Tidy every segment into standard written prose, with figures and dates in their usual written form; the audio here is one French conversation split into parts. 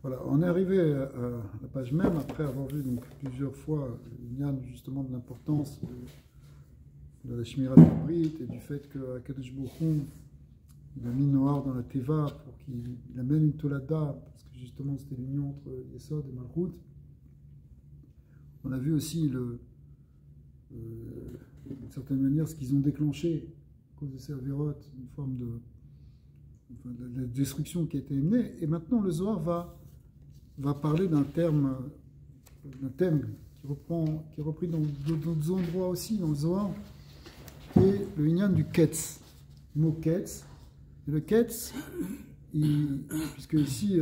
Voilà, on est arrivé à la page même, après avoir vu donc plusieurs fois l'Inyan justement de l'importance de la Shmirat Brit et du fait que Akadosh Baruch Hu, il a mis Noir dans la Teva pour qu'il amène une Tolada, parce que justement c'était l'union entre Yesod et Malchut. On a vu aussi d'une certaine manière ce qu'ils ont déclenché à cause de ces avérotes, une forme de la destruction qui a été menée. Et maintenant le Zohar va parler d'un thème qui est repris dans d'autres endroits aussi dans le Zohar, qui est le Inyan du Ketz, le mot Ketz. Et le Ketz, puisque ici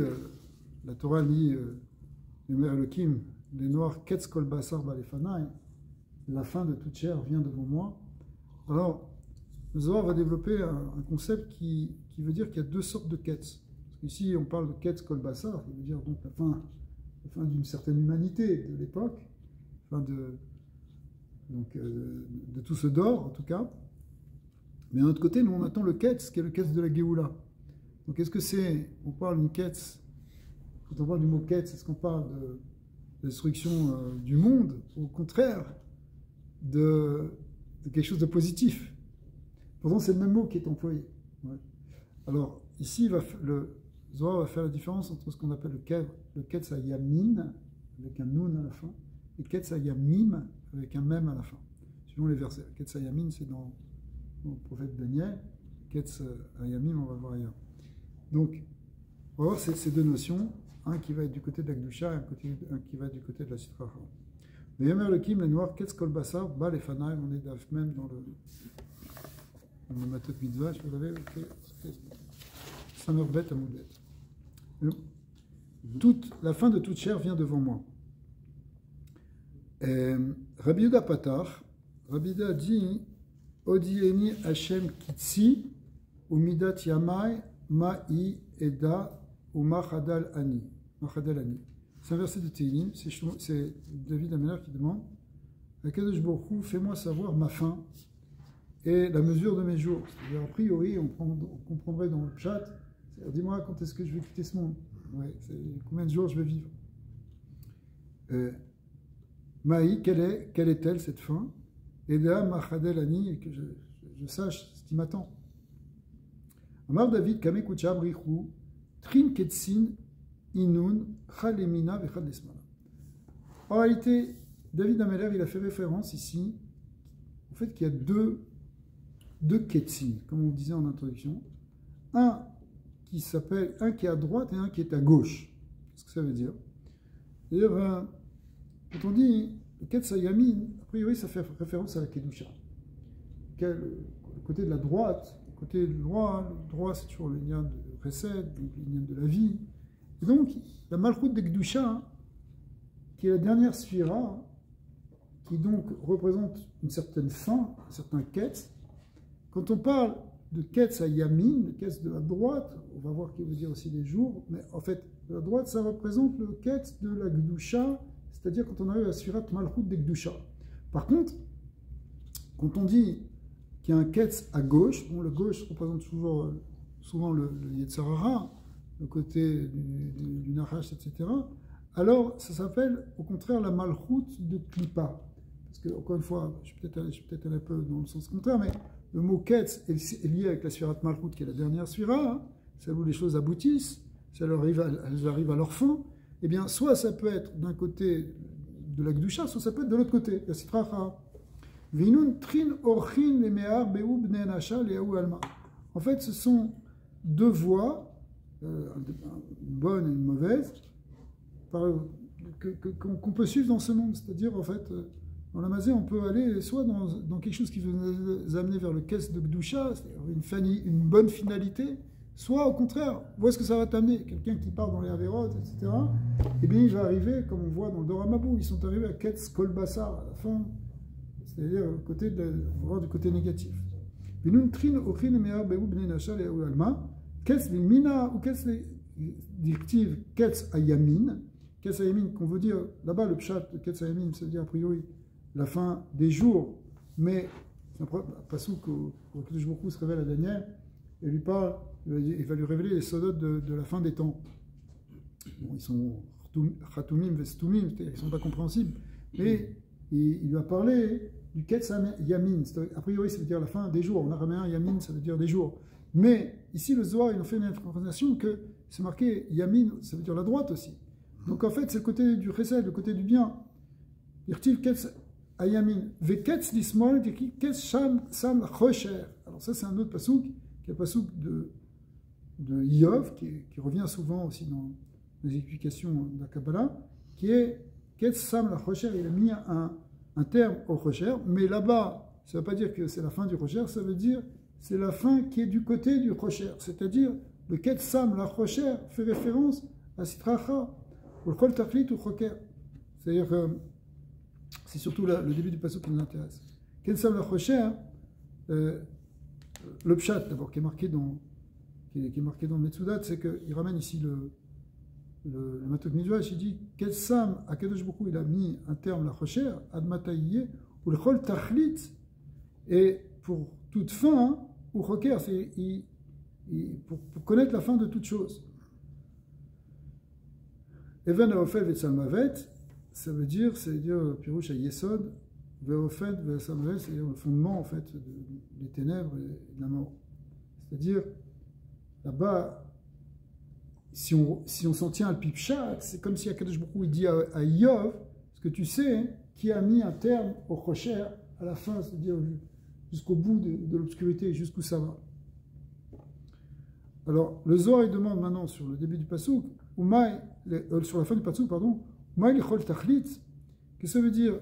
la Torah lit Yomer Elohim, les Noirs Ketz Kol Basar Balefanaï, la fin de toute chair vient devant moi. Alors, le Zohar va développer un concept qui veut dire qu'il y a deux sortes de Ketz. Ici, on parle de Ketz Kol Basar, qui veut dire donc la fin d'une certaine humanité de l'époque, fin de tout ce d'or, en tout cas. Mais d'un autre côté, nous, on attend le Ketz, qui est le Ketz de la Géoula. Donc, est-ce que c'est, on parle d'une Ketz, quand on parle du mot Ketz, est-ce qu'on parle de destruction du monde, ou au contraire, de quelque chose de positif? Pourtant, c'est le même mot qui est employé. Ouais. Alors, ici, le Zohar va faire la différence entre ce qu'on appelle le Ketz Ayamin, avec un Nun à la fin, et Ketz Ayamim, avec un Mem à la fin, suivant les versets. Ketz Ayamin, c'est dans le prophète Daniel. Ketz Ayamim, on va voir ailleurs. Donc, on va voir ces deux notions, un qui va être du côté de la Gdusha et un qui va être du côté de la Sitra. Mais Yomer Elohim, les Noirs, Ketz Kol Basar, Ba Lefanaï, on est même dans le Matot Mitzvah, je vous l'avais Samerbet à Moudbet. La fin de toute chair vient devant moi. Rabbi Yehuda Patar, Rabbi Yehuda dit Odieni Hashem Kitsi, Umidat Yamai, Ma'i Eda, Umachadal Ani. C'est un verset de Tehillim, c'est David Améler qui demande Akadosh Baruch Hu, fais-moi savoir ma fin et la mesure de mes jours. C'est-à-dire, a priori, on comprendrait dans le chat, dis-moi quand est-ce que je vais quitter ce monde, combien de jours je vais vivre. Maï, quelle est-elle cette fin? Eda Machadel Ani, et que je sache ce qui m'attend. Amar David, Kamekucha Brichou, Trin Ketsin, Inun, Chalemina, Vechad Lesmana. En réalité, David Améler, il a fait référence ici au fait qu'il y a deux Ketsin, comme on disait en introduction. Un qui est à droite et un qui est à gauche. Qu'est-ce que ça veut dire? C'est-à-dire, quand on dit le Ketz Ayamin, a priori, ça fait référence à la Kedusha. Le côté de la droite, le côté droit, c'est toujours le lien de Chesed, le lien de la vie. Et donc, la Malchut de Kedusha, qui est la dernière sphira, qui donc représente une certaine fin, un certain Ketz. Quand on parle de Ketz à Yamin, le Ketz de la droite, on va voir qu'il veut dire aussi les jours, mais en fait, de la droite, ça représente le Ketz de la Gdusha, c'est-à-dire quand on arrive à la Sfirat Malchut de Gdusha. Par contre, quand on dit qu'il y a un Ketz à gauche, bon, le gauche représente souvent le Yetzer Hara, le côté du Nachash, etc., alors ça s'appelle au contraire la Malchut de Klippa. Parce que, encore une fois, je suis peut-être allé un peu dans le sens contraire, mais le mot Ketz est lié avec la Sfirat Malchut, qui est la dernière Sphira, celle où les choses aboutissent, elles arrivent à leur fin. Eh bien, soit ça peut être d'un côté de la Gdusha, soit ça peut être de l'autre côté, la Sitra Chara. Vinun trin orchin le me'ar be'u bnei nasha le'ahu alma. En fait, ce sont deux voies, une bonne et une mauvaise, qu'on peut suivre dans ce monde. C'est-à-dire, en fait, dans la Mazé, on peut aller soit dans quelque chose qui veut nous amener vers le Ketz de Gdusha, c'est-à-dire une bonne finalité, soit au contraire, où est-ce que ça va t'amener? Quelqu'un qui part dans les Averot, etc., eh bien, il va arriver, comme on voit dans le Doramabou, ils sont arrivés à Ketz Kol Basar, à la fin, c'est-à-dire on va voir du côté négatif. Binun trin ochin mea be'u bnei nasha le'ahu alma, Ketz l'ilmina ou Ketz l'dirtiv Ketz ayamin. Ketz ayamin, qu'on veut dire, là-bas, le pshat de Ketz ayamin, ça veut dire a priori la fin des jours, mais c'est un passouk où Akadosh Baruch Hu se révèle à Daniel et lui parle, il va lui révéler les sodotes de la fin des temps. Bon, ils sont Khatoumim, Vestumim, ils ne sont pas compréhensibles. Mais il lui a parlé du Ketz Yamin. A priori, ça veut dire la fin des jours. En araméen, Yamin, ça veut dire des jours. Mais ici, le Zohar, ils ont fait une interprétation que c'est marqué Yamin, ça veut dire la droite aussi. Donc en fait, c'est le côté du chesed, le côté du bien. Irtiv Ketz Ayamin. Veketz Lismol, Ketz Sam Rocher. Alors ça, c'est un autre pasouk, qui est le pasouk de Iyov, qui revient souvent aussi dans les explications de la Kabbalah, qui est Ketz Sam la Rocher. Il a mis un terme au Rocher, mais là-bas, ça ne veut pas dire que c'est la fin du Rocher, ça veut dire c'est la fin qui est du côté du Rocher. C'est-à-dire, le Ketz Sam la Rocher fait référence à Sitracha, ou le Kol Tachlit ou Choker. C'est-à-dire que c'est surtout le début du passage qui nous intéresse. Ketz Sam la Rocher, le Pshat, d'abord, qui est marqué dans le Metzudat, c'est qu'il ramène ici le Matok Midrash, il dit Ketz Sam, Akadosh Baruch Hu, il a mis un terme, la Rocher, Admataïye, ou le Kol Tachlit, et pour toute fin, ou Choker, c'est pour connaître la fin de toute chose. Even Aofel Vetsalmavet, ça veut dire Pirouche à Yesod, Veofel Vetsalmavet, c'est-à-dire le fondement en fait des ténèbres et de la mort. C'est-à-dire, là-bas, si on s'en tient à le Pipchat, c'est comme si Akadosh Baruch Hu dit à Yov, ce que tu sais, qui a mis un terme au Chocher à la fin, c'est-à-dire jusqu'au bout de l'obscurité, jusqu'où ça va. Alors, le Zohar, il demande maintenant sur le début du Passouk, sur la fin du Passouk, pardon, Umay lichol tachlit. Qu'est-ce que ça veut dire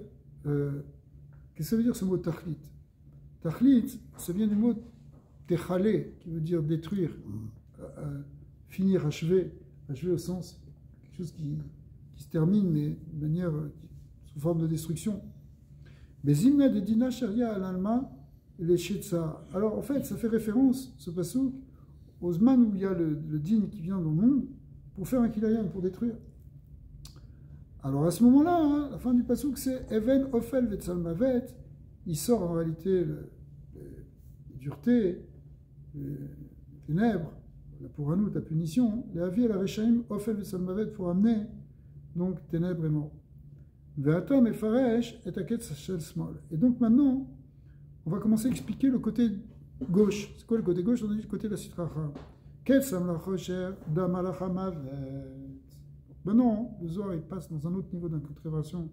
ce mot tachlit? Tachlit, ça vient du mot techalé, qui veut dire détruire, finir, achever au sens, quelque chose qui se termine, mais de manière, sous forme de destruction. Mais Zimna de Dina Sharia al-Alma, les Shetsa. Alors, en fait, ça fait référence, ce Passouk, au Zman où il y a le din qui vient dans le monde pour faire un kilayam, pour détruire. Alors à ce moment-là, la fin du pasouk, c'est Even Ofel Vetsalmavet. Il sort en réalité les duretés, les ténèbres, la pouranout, la punition, les avis et la rechaim Ofel Vetsalmavet pour amener donc ténèbres et mort. Ve'atom et faresh et aketz shel smol. Et donc maintenant, on va commencer à expliquer le côté gauche. C'est quoi le côté gauche? On a dit le côté de la Sitracha. Ketsam la Chocher d'Amalachamavet. Ben non, le Zohar il passe dans un autre niveau d'interprétation.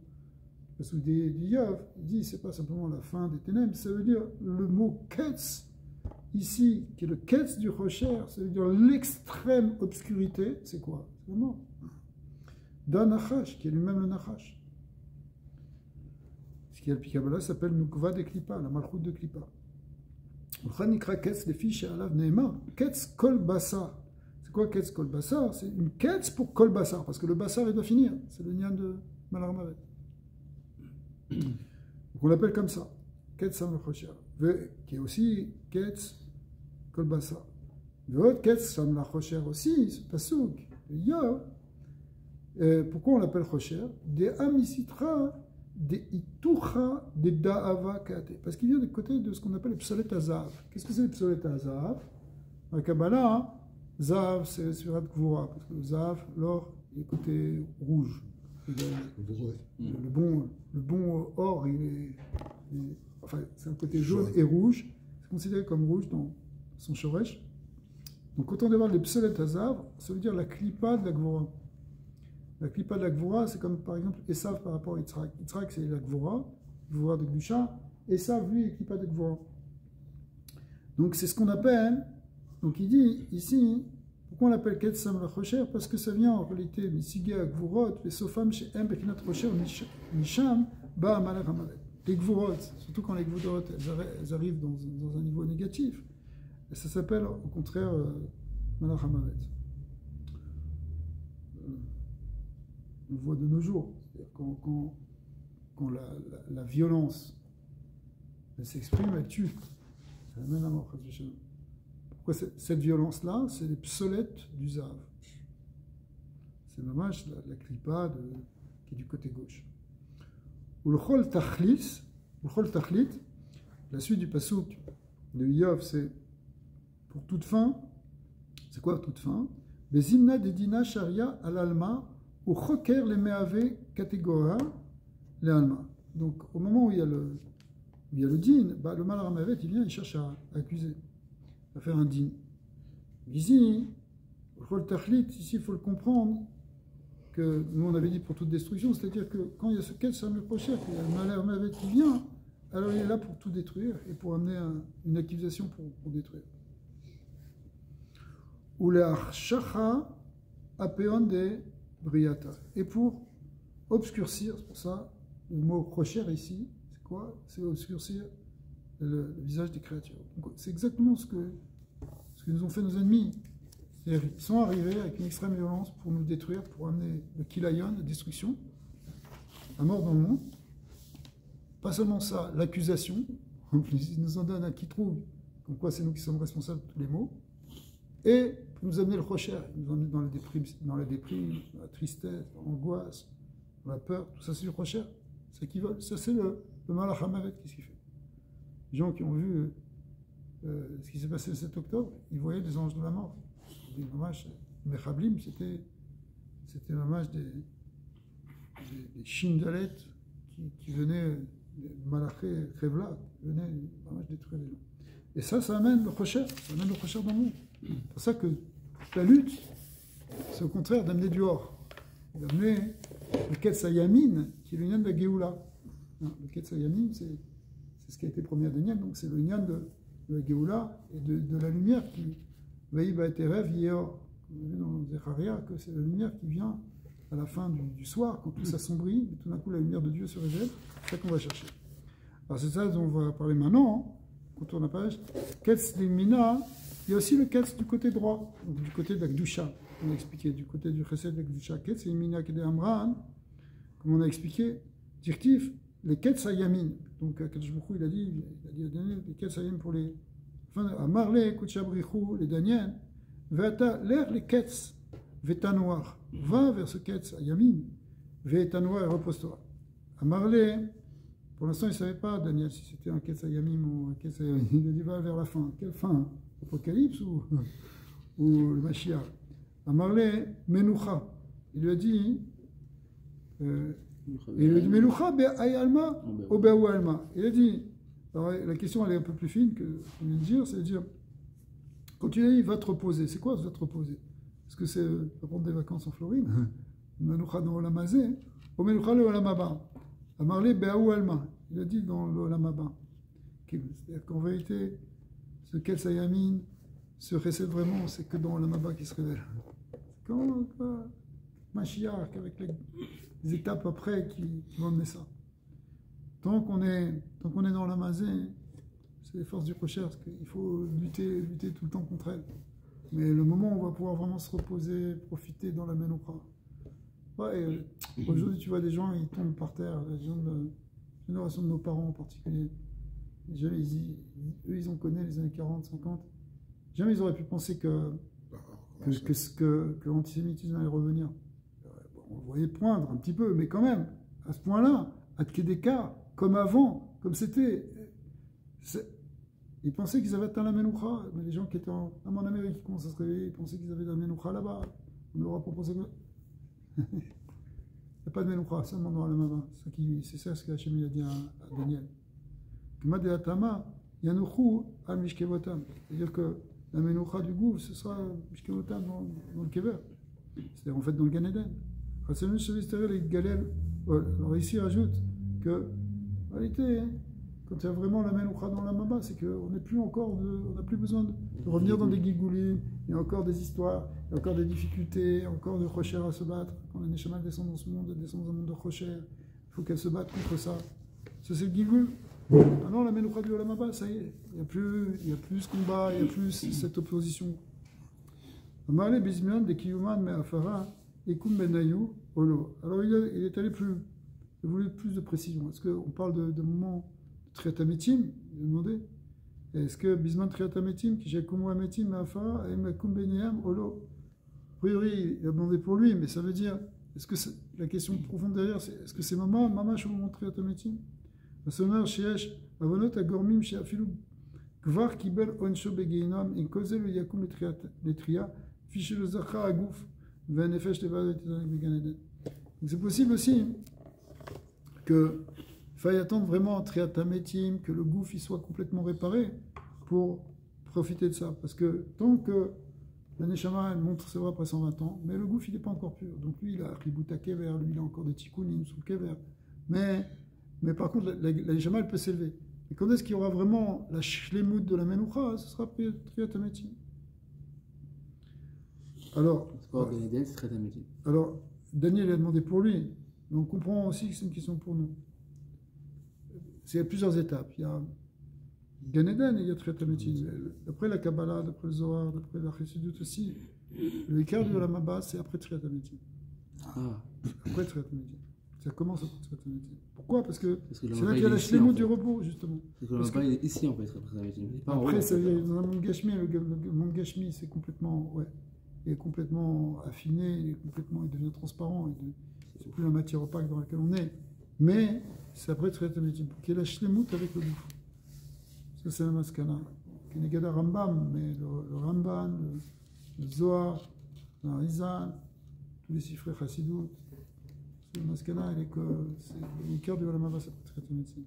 Parce que du Yov, il dit c'est pas simplement la fin des ténèbres, ça veut dire le mot Ketz, ici, qui est le Ketz du Chocher, ça veut dire l'extrême obscurité, c'est quoi? C'est la mort. D'un Nachash, qui est lui-même le Nachash. Ce qui est le Pikabala s'appelle Nukva de Klippa, la Malchut de Klippa. Ketz kol basar. C'est quoi Ketz kol basar? C'est une Ketz pour kol basar, parce que le basar il doit finir. C'est le nian de Malarmavet. Donc on l'appelle comme ça. Ketz sam l'chocher. Qui est aussi Ketz kol basar. L'autre Ketz sam l'chocher aussi, ce pasouk. Pourquoi on l'appelle chocher? Des amisitra. Des itucha, des da'ava kate. Parce qu'il vient du côté de ce qu'on appelle le psolet azav. Qu'est-ce que c'est le psolet azav? Dans la Kabbalah, zav, c'est surat gvura. Parce que le zav, l'or, il est côté rouge. Le bon or, enfin, c'est un côté jaune et rouge. C'est considéré comme rouge dans son shoresh. Donc, quand on dévoile le psolet azav, ça veut dire la klipa de la gvura. La Klippa de la Gvura, c'est comme par exemple Esav par rapport à Yitzhak. Yitzhak, c'est la Gvura de Gdusha. Esav, lui, est Klippa de Gvura. Donc, c'est ce qu'on appelle. Donc, il dit ici, pourquoi on l'appelle Ketz Sam la Chocher? Parce que ça vient en réalité, Misigé à Gvurot, et Sofam chez M, Bekinat Chocher, Misham, Ba Amalach Amalet. Les Gvurot, surtout quand les Gvurot, elles arrivent dans un niveau négatif, et ça s'appelle au contraire Malach Amalet. On le voit de nos jours. Quand la violence elle s'exprime, elle tue. Elle amène à mort. Pourquoi cette violence-là? C'est les psolettes du Zav. C'est dommage, la klipa qui est du côté gauche. Ou le chol tachlit, la suite du pasouk de Yov, c'est pour toute fin. C'est quoi toute fin? Bezimna dedina sharia al alma ou choker les meave catégoria les alma. Donc au moment où il y a le din, bah, le mal ramavet il vient, il cherche à accuser, à faire un din. Ici, il faut le comprendre que nous on avait dit pour toute destruction, c'est-à-dire que quand il y a ce quel Samuel Procher, qu'il y a le mal ramavet qui vient, alors il est là pour tout détruire et pour amener une accusation pour détruire. Ou le archacha apeon de briata. Et pour obscurcir, c'est pour ça, le mot procher ici, c'est quoi? C'est obscurcir le visage des créatures. C'est exactement ce que nous ont fait nos ennemis. Ils sont arrivés avec une extrême violence pour nous détruire, pour amener le kilayon, la destruction, la mort dans le monde. Pas seulement ça, l'accusation. En plus, ils nous en donnent un qui trouve, comme quoi c'est nous qui sommes responsables de tous les maux. Et pour nous amener le rocher, nous emmener dans la déprime, dans la tristesse, dans l'angoisse, dans la peur, tout ça c'est du rocher. C'est qui veulent. Ça c'est le malach hamavet, qu'est-ce qu'il fait? Les gens qui ont vu ce qui s'est passé le 7 octobre, ils voyaient des anges de la mort. Des mamash, Mechablim, c'était mamash des Shindalet qui venaient, des Malaché Revla, qui venaient mamash détruire les gens. Et ça amène le rocher, ça amène le rocher dans le monde. C'est pour ça que la lutte, c'est au contraire d'amener du or, d'amener le Ketsayamin, qui est le lien de la Géoula. Le Ketsayamin, c'est ce qui a été promis à Daniel, donc c'est le lien de la Géoula et de la lumière qui va être rêve hier. On a vu dans Zecharia que c'est la lumière qui vient à la fin du soir, quand tout s'assombrit, et tout d'un coup la lumière de Dieu se révèle, c'est ça qu'on va chercher. Alors c'est ça dont on va parler maintenant, on tourne la page. Ketz Limina, il y a aussi le Ketz du côté droit, donc du côté de la Gdusha, on a expliqué, du côté du Chesed de la Gdusha. Ketz Limina Kede Amran, comme on a expliqué, Dirtif, les Ketz Ayamin. Donc Kadosh Baruch Hu, il a dit à Daniel, les Ketz Ayamin pour les. Enfin, à Marley, Kutchabrichou, les Daniel, Vata, l'air, les Ketz, Veta noir, va vers ce Ketz Ayamin, Veta noir et repose-toi. À Marley, pour l'instant, il ne savait pas, Daniel, si c'était un Ketz Ayamim ou un Ketz Ayamim. Il a dit, va vers la fin. Quelle fin? L'Apocalypse ou le Mashiach? À Marley, Menoucha. Il lui a dit, Menoucha be'ayalma ou be'oualma. Il a dit, alors la question elle est un peu plus fine que ce qu'on vient de dire, c'est-à-dire, quand tu dis, va te reposer, c'est quoi va te reposer? Est-ce que c'est prendre des vacances en Floride? Menoucha dans l'Olamazé, ou Menoucha le Olamaba. À Marley be'oualma. Il a dit dans l'Olamaba. C'est-à-dire qu'en vérité, ce Ketz Ayamin, ce recette vraiment, c'est que dans l'Olamaba qui se révèle. Quand Mashiach, avec les étapes après qui vont mener ça. Tant qu'on est dans l'Amazé, c'est les forces du Rocher, parce qu'il faut lutter tout le temps contre elles. Mais le moment où on va pouvoir vraiment se reposer, profiter dans la Menoucha. Ouais, aujourd'hui, tu vois des gens, ils tombent par terre, la génération de nos parents en particulier. Jamais eux, ils ont connu les années 40, 50. Jamais ils auraient pu penser que l'antisémitisme allait revenir. On le voyait poindre un petit peu, mais quand même, à ce point-là, à Tkedeka, comme avant, comme c'était. Ils pensaient qu'ils avaient atteint la Menoucha, mais les gens qui étaient en Amérique qui commencent à se réveiller, ils pensaient qu'ils avaient la Menoucha là-bas. En Europe, on pensait que. Il n'y a pas de Menoucha, seulement dans la Mama. C'est ça ce qu'Hachem a dit à Daniel. C'est-à-dire que la Menoucha du Gouv, ce sera Mishkevotam dans le Kever. C'est-à-dire en fait dans le Gan Eden. Alors ici, il rajoute que, en réalité, quand il y a vraiment la Menoucha dans la Mama, c'est qu'on n'a plus besoin de revenir dans des Gilgoulim, il y a encore des histoires, il y a encore des difficultés, encore de Rocher à se battre. Quand les Neshama descendent dans ce monde, elles descendent dans un monde de Rocher, il faut qu'elles se battent contre ça. Ça, c'est le Gilgoul. Ah non, la Menoucha du Olamaba, ça y est, il n'y a plus ce combat, il n'y a plus cette opposition. Alors il est allé plus, il voulait plus de précision. Est-ce qu'on parle de moments de Triatametim? Il a demandé. Est-ce que Bisman Triatametim, qui j'ai comme Ametim, Afara, et Makum Benyam, Olo? A priori, il a demandé pour lui, mais ça veut dire, est-ce que la question profonde derrière, c'est est-ce que c'est Mama Shomon Triatametim? Sonner Sheesh, Avonot Agormim, Sheafilou, Gvar Kibel Onsho Begeinam, Inkozel Yakum Letria, Fiché le Zachar à Gouf, Venefesh Levad Began Eden. C'est possible aussi qu'il faille attendre vraiment Triatametim, que le Gouf il soit complètement réparé pour profiter de ça. Parce que tant que la Neshama elle montre ses bras après 120 ans, mais le Gouf il n'est pas encore pur. Donc lui il a Ribouta Kever, lui il a encore des Tikkunim sous le Kever. Mais par contre la Neshama elle peut s'élever. Et quand est-ce qu'il y aura vraiment la shlemout de la Menoucha? Ce sera Triatametim. Alors, alors, Daniel a demandé pour lui, mais on comprend aussi que c'est une question pour nous. Il y a plusieurs étapes. Il y a Gan Eden et il y a Triatametim. D'après la Kabbalah, d'après le Zohar, d'après la Chassidut aussi, le Ikar du Olam Haba, c'est après Triatametim. Après Triatametim. Ça commence après Triatametim. Pourquoi? Parce que c'est là qu'il y a la shlemout du repos, justement. Parce que il est ici en fait, Triatametim. Après, ça vient dans un monde Gashmi, le monde Gashmi, c'est complètement. Ouais. Il est complètement affiné, il devient transparent, c'est plus la matière opaque dans laquelle on est. Mais c'est après Triatametim, pour qu'il y ait la shlemout avec le Gouf. Parce que c'est la maskana. Qui n'est gada Rambam, mais le Ramban, le Zohar, le Harizal, tous les sifrés Chassidut, la maskana, c'est le cœur du Olam Haba, c'est après Triatametim.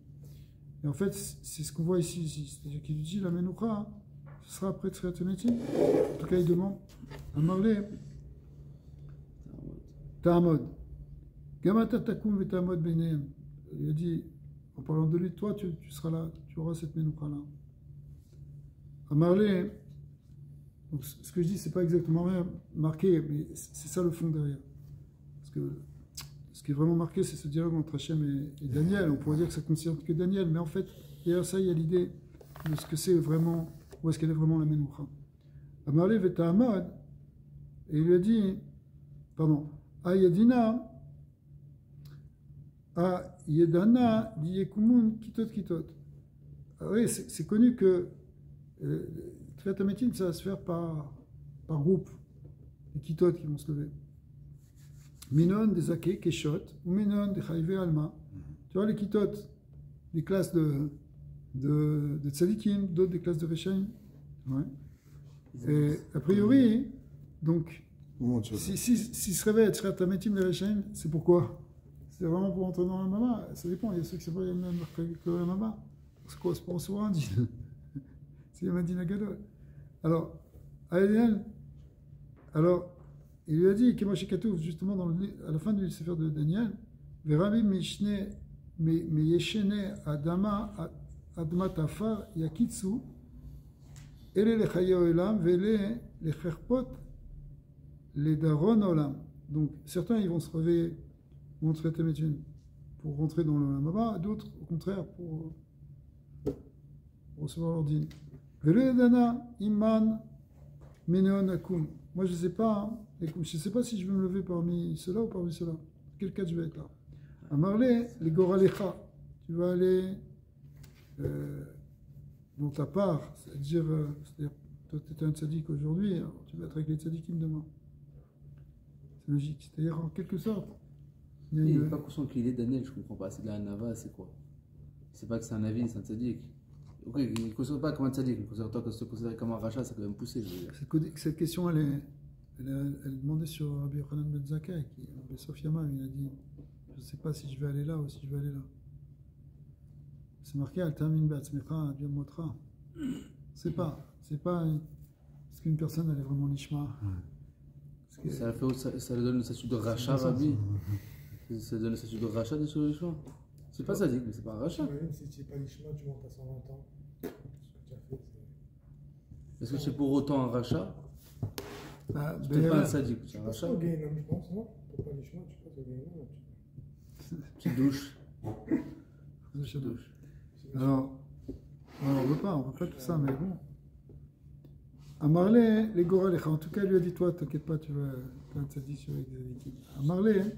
Et en fait, c'est ce qu'on voit ici. C'est-à-dire qu'il dit la Menoucha, ce sera après Triatametim. En tout cas, il demande. Amarle, Ta'amod. Gamata takum ve ta'amod benehem. Il a dit, en parlant de lui, toi, tu seras là, tu auras cette menoucha-là. Amarle, donc ce que je dis, c'est pas exactement rien marqué, mais c'est ça le fond derrière. Parce que ce qui est vraiment marqué, c'est ce dialogue entre Hachem et Daniel. On pourrait dire que ça ne concerne que Daniel, mais en fait, derrière ça, il y a l'idée de ce que c'est vraiment, où est-ce qu'elle est vraiment la menoucha. Amarle ve ta'amod. Et il lui a dit, pardon, Ayadina, Ayedana, Diyekumun, Kitot, Kitot. Oui, c'est connu que Triatametim, ça va se faire par groupe, les Kitot qui vont se lever. Minon, des Ake, Keshot, ou Minon, des Chayve, Alma. Tu vois, les Kitot, des classes de Tzadikim, d'autres des classes de Rechaim. Ouais. Et a priori, donc, si se réveille à Triatametim de Rechaim, c'est pourquoi? C'est vraiment pour entrer dans la Mama. Ça dépend, il y a ceux qui se réveillent même que la Mama. C'est quoi? C'est pour recevoir un din. C'est le Madina Gadol. Alors, il lui a dit, Kemoshi Katouf, justement, à la fin du Sefer de Daniel, Verami Mishne, Meyeshene Adama, Admat Afar, Yakitsu, Ele Lechaye Olam, Vele Lecherpot, les Daron Olam. Donc, certains, ils vont se réveiller, vont Triatametim pour rentrer dans le Maba, d'autres, au contraire, pour recevoir leur dîne. Vele Dana, Iman, Meneon Akum. Moi, je ne sais pas, je ne sais pas si je vais me lever parmi ceux-là ou parmi ceux-là. Quel cas je vais être là? À Marley, les Goralecha, tu vas aller dans ta part, c'est-à-dire, toi, tu étais un tzaddik aujourd'hui, alors tu vas être avec les tzaddikim demain. C'est logique. C'est-à-dire, en quelque sorte. Il n'est pas conscient qu'il est Daniel, je ne comprends pas. C'est de la Nava, c'est quoi? C'est pas que c'est un avis, c'est un tzaddik. Ok, il ne considère pas comme un tzaddik, il considère toi que se considérer comme un rachat, c'est quand même poussé. Cette question, elle est demandée sur Rabbi Yochanan ben Zakkai, qui est Sof Yama, il a dit, je ne sais pas si je vais aller là ou si je vais aller là. C'est marqué Al-Tamin Be'atzmecha, Biam Motra. C'est pas. Est-ce qu'une personne, elle est vraiment Nishma? Ça lui donne le statut de rachat, Rabbi. Ça donne le statut de rachat de ce Nishma. C'est pas sadique, mais c'est pas un rachat. Si tu n'es pas Nishma, tu montes à 120 ans. Ce que tu as fait, c'est. Est-ce que c'est pour autant un rachat? Tu n'es pas un sadique, c'est un rachat. Tu passes au Gainam, je pense, non? Tu n'es pas Nishma, tu passes au Gainam. Tu douches. Tu douches. Alors, on ne veut pas tout ça, mais bon. À Marley, les Goralecha, en tout cas, il lui a dit, toi, t'inquiète pas, tu vas un tzaddik sur les tzaddikim. À Marley,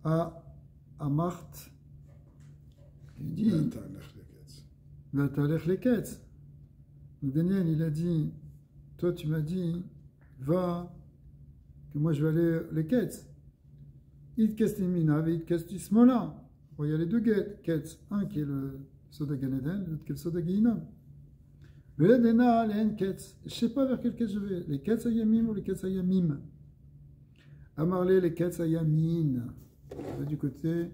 à Marthe, il dit, va t'alech les ketz. Donc Daniel, il a dit, toi, tu m'as dit, va, que moi, je vais aller les ketz. Id kestimina, id kestismola. Bon, il y a les deux ketz. Un qui est le Soda Gan Eden, l'autre qui est le Soda Gehinnom. Veledena, les Ketz. Je ne sais pas vers quel Ketz je vais. Les Ketz Ayamim ou les Ketz Ayamim. Amarle, les Ketz Ayamin. On va du côté du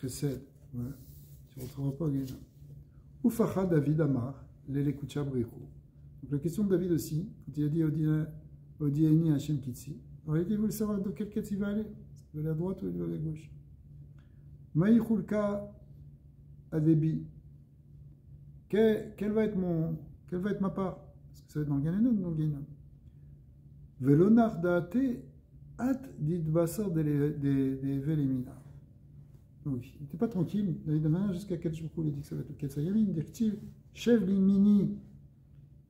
Chesed. Ouais. Tu ne retrouveras pas Guéna. Oufacha David Amar, l'Elekucha Brikou. Donc la question de David aussi, quand il a dit Odieni Hashem Kitsi, en réalité, il voulait savoir de quel Ketz il va aller. Est-ce qu'il va aller à droite ou il va aller à gauche. Maïchulka Adebi. Quelle va être ma part? Est-ce que ça va être dans le Ganénon ou dans le Ganénon? Velonar Daate At Didbasar des Velemina. Donc, il n'était pas tranquille. David Amana, jusqu'à quel jour il dit que ça va être le Ketsayamin, Dirtiv, Chev Limini.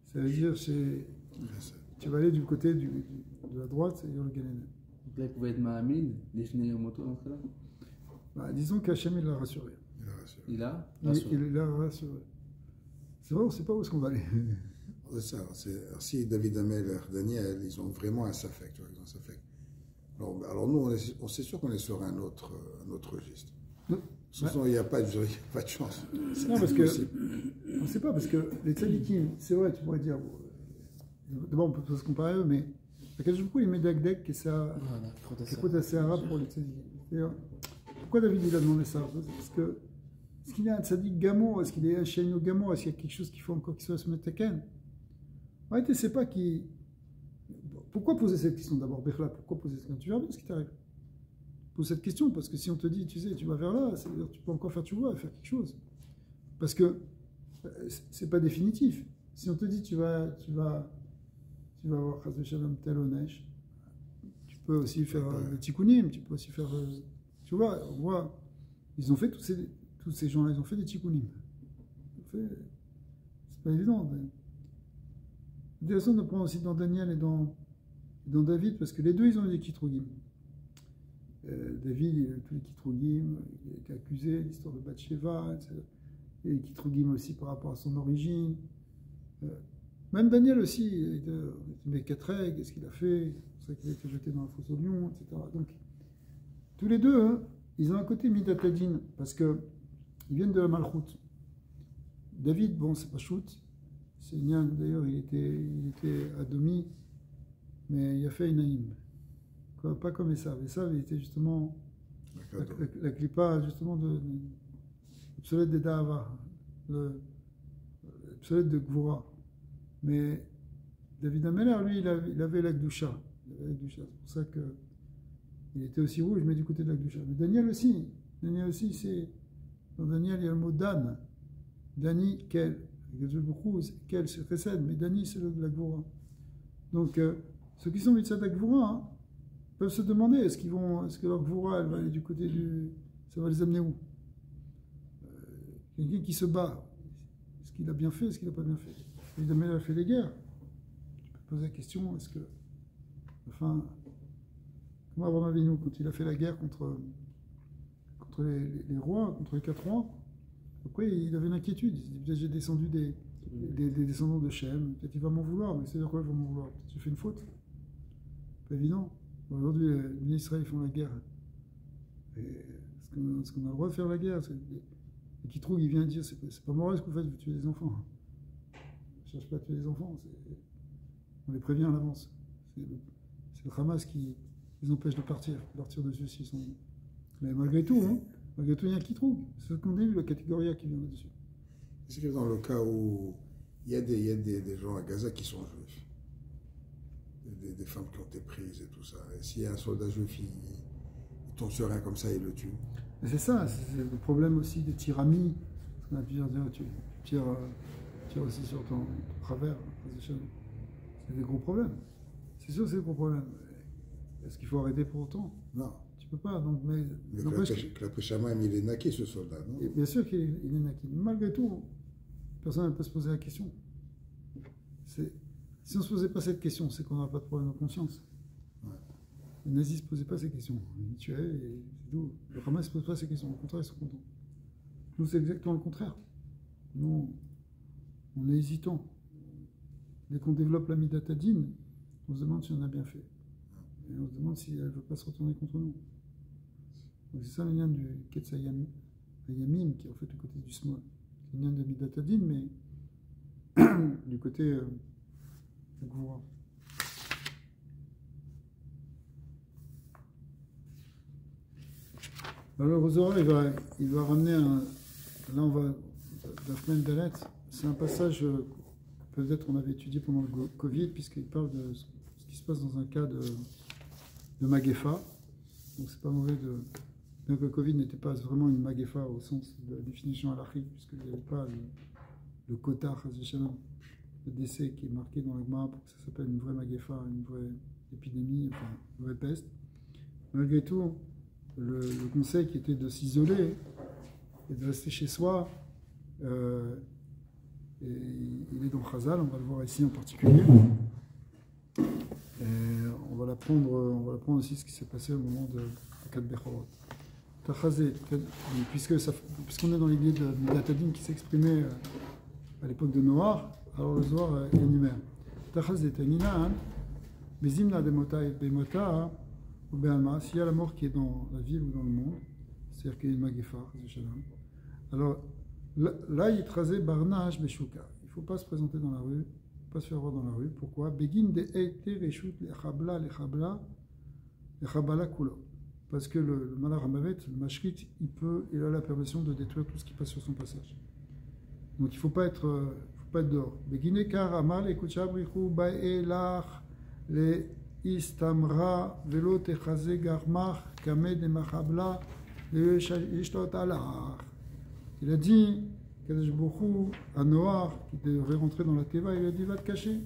Ça veut dire, tu vas aller du côté de la droite, c'est-à-dire le Ganénon. Donc là, il pouvait être Mahamid, les Shnei Yomoto dans ce cas-là. Bah, disons qu'Hachem, il l'a rassuré. Il a rassuré. Il l'a rassuré. C'est vrai, on ne sait pas où est-ce qu'on va aller. C'est ça. Si David Amel et Daniel, ils ont vraiment un safek, tu vois, ils ont un safek. Alors nous, on sait sûr qu'on est sur un autre registre. Sinon, il n'y a pas de chance. Non, parce que on ne sait pas, parce que les tzadikim, c'est vrai, tu pourrais dire, d'abord on peut se comparer à eux, mais à quel jour il met Dagdek et ça, c'est assez arabe pour les tzadikim. Pourquoi David il a demandé ça? Parce que est-ce qu'il y a un tzadik gamour? Est-ce qu'il est un chéno gamour? Est-ce qu'il y a quelque chose qu'il faut encore qu'il soit se mettre en réalité, c'est pas qui. Pourquoi poser cette question d'abord, Bechla? Pourquoi poser cette question? Tu verras bien ce qui t'arrive. Pose cette question, parce que si on te dit, tu sais, tu vas vers là, ça veut dire que tu peux encore faire, tu vois, faire quelque chose. Parce que c'est pas définitif. Si on te dit, tu vas avoir Chas V'Shalom tel Onesh, tu peux aussi faire le Tikkunim, tu peux aussi faire. Tu vois, on voit, ils ont fait tous ces gens-là, ils ont fait des Tikkunim. C'est pas évident. De toute façon, on prend aussi dans Daniel et dans David, parce que les deux, ils ont eu des Kitrugim. David, il a eu tous les Kitrugim, il a été accusé, l'histoire de Bathsheba, etc. Et les Kitrugim aussi par rapport à son origine. Même Daniel aussi, il a été Mekatreg, qu'est-ce qu'il a fait? C'est pour ça qu'il a été jeté dans la fosse au lion, etc. Donc, tous les deux, hein, ils ont un côté Midatadin, parce qu'ils viennent de la Malchut. David, bon, c'est pas Shoot. C'est Nyan, d'ailleurs, il était Adomi, mais il a fait Inaïm. Pas comme Esav. Esav, il était justement la clipa, justement, de psolète de Dahava, le psolète de Gvura. Mais David Ameller, lui, il avait la Gdusha. C'est pour ça qu'il était aussi rouge, mais du côté de la Gdusha. Mais Daniel aussi, c'est. Dans Daniel, il y a le mot Dan. Dani, Kel. Kel, c'est Chesed, mais Dani, c'est la Gvura. Donc, ceux qui sont Mitzad Gvura, hein, peuvent se demander est-ce que leur Gvura, elle va aller du côté du. Ça va les amener où? Quelqu'un qui se bat, est-ce qu'il a bien fait, est-ce qu'il n'a pas bien fait? Évidemment, il a fait les guerres. Tu peux poser la question est-ce que. Enfin. Comment Abraham Avinu, quand il a fait la guerre contre les rois, contre les 4 rois, pourquoi il avait une inquiétude? Il se dit peut-être j'ai descendu des descendants de Shem, peut-être il va m'en vouloir, mais c'est-à-dire quoi il va m'en vouloir? Peut-être j'ai fait une faute. Pas évident. Aujourd'hui, les Israël font la guerre. Est-ce qu'on a le droit de faire la guerre? Et qui trouve, il vient dire c'est pas moral ce que vous faites, vous tuez les enfants. Je ne cherche pas à tuer les enfants, on les prévient à l'avance. C'est le Hamas qui les empêche de partir dessus s'ils sont. Mais malgré tout, il y a un qui trouve. C'est ce qu'on a vu, la catégorie A qui vient là-dessus. Est-ce que dans le cas où il y a des gens à Gaza qui sont juifs, des femmes qui ont été prises et tout ça, et s'il y a un soldat juif, il tombe sur un comme ça, il le tue. Mais c'est ça, c'est le problème aussi des tiramis. Parce qu'on a pu dire, tu tires aussi sur ton travers. C'est des gros problèmes. C'est sûr, c'est des gros problèmes. Est-ce qu'il faut arrêter pour autant? Non. Tu peux pas. Donc, mais Clapé Shamaim, il est naqué, ce soldat, non? Et bien sûr qu'il est naqué. Malgré tout, personne ne peut se poser la question. Si on ne se posait pas cette question, c'est qu'on n'a pas de problème de conscience. Ouais. Les nazis ne se posaient pas ces questions. Ils tuaient et c'est tout. Le Hamas ne se pose pas ces questions. Au contraire, ils sont contents. Nous, c'est exactement le contraire. Nous, on est hésitant. Dès qu'on développe la Midatadine, on se demande si on a bien fait. Et on se demande si elle ne veut pas se retourner contre nous. Donc c'est ça le lien du Ketsayamim, qui est en fait le côté du Smol. C'est le lien de Midatadine, mais du côté Goura. Alors, le Zohar, il va ramener un. Là, on va. Dafmen Dalet, c'est un passage que peut-être on avait étudié pendant le Covid, puisqu'il parle de ce qui se passe dans un cas de Magefa. Donc, c'est pas mauvais de. Bien que le Covid n'était pas vraiment une Magefa au sens de la définition halachique, puisqu'il n'y avait pas le quota, le décès qui est marqué dans le Gemara pour que ça s'appelle une vraie Magefa, une vraie épidémie, enfin, une vraie peste. Malgré tout, le conseil qui était de s'isoler et de rester chez soi, et il est dans Chazal, on va le voir ici en particulier. Et on va l'apprendre aussi ce qui s'est passé au moment de Kat Bechorot. Tachazé, puisqu'on est dans l'idée de Midatadin qui s'exprimait à l'époque de Noach, alors le Zohar énumère. Tachazé, Tanina, Bezimna Demota et Bemota, ou Be'alma, s'il y a la mort qui est dans la ville ou dans le monde, c'est-à-dire qu'il y a une Magefa, alors là, il trasait Barnage Beshuka. Il ne faut pas se présenter dans la rue, il ne faut pas se faire voir dans la rue. Pourquoi? Begin de Eite Reshut Lechabla Lechabala Kulo. Parce que le Malach Hamavet, le Mashrit, il a la permission de détruire tout ce qui passe sur son passage. Donc il ne faut pas être dehors. Begin Ekar Amal Ekuchabrichu Baelach Le Istamra Velo Techaze Garmach Kamed Emachabla Le Ishtot Alach. Il a dit, Kadesh Bokhu, à Noach, qui devrait rentrer dans la Teva, il a dit, va te cacher,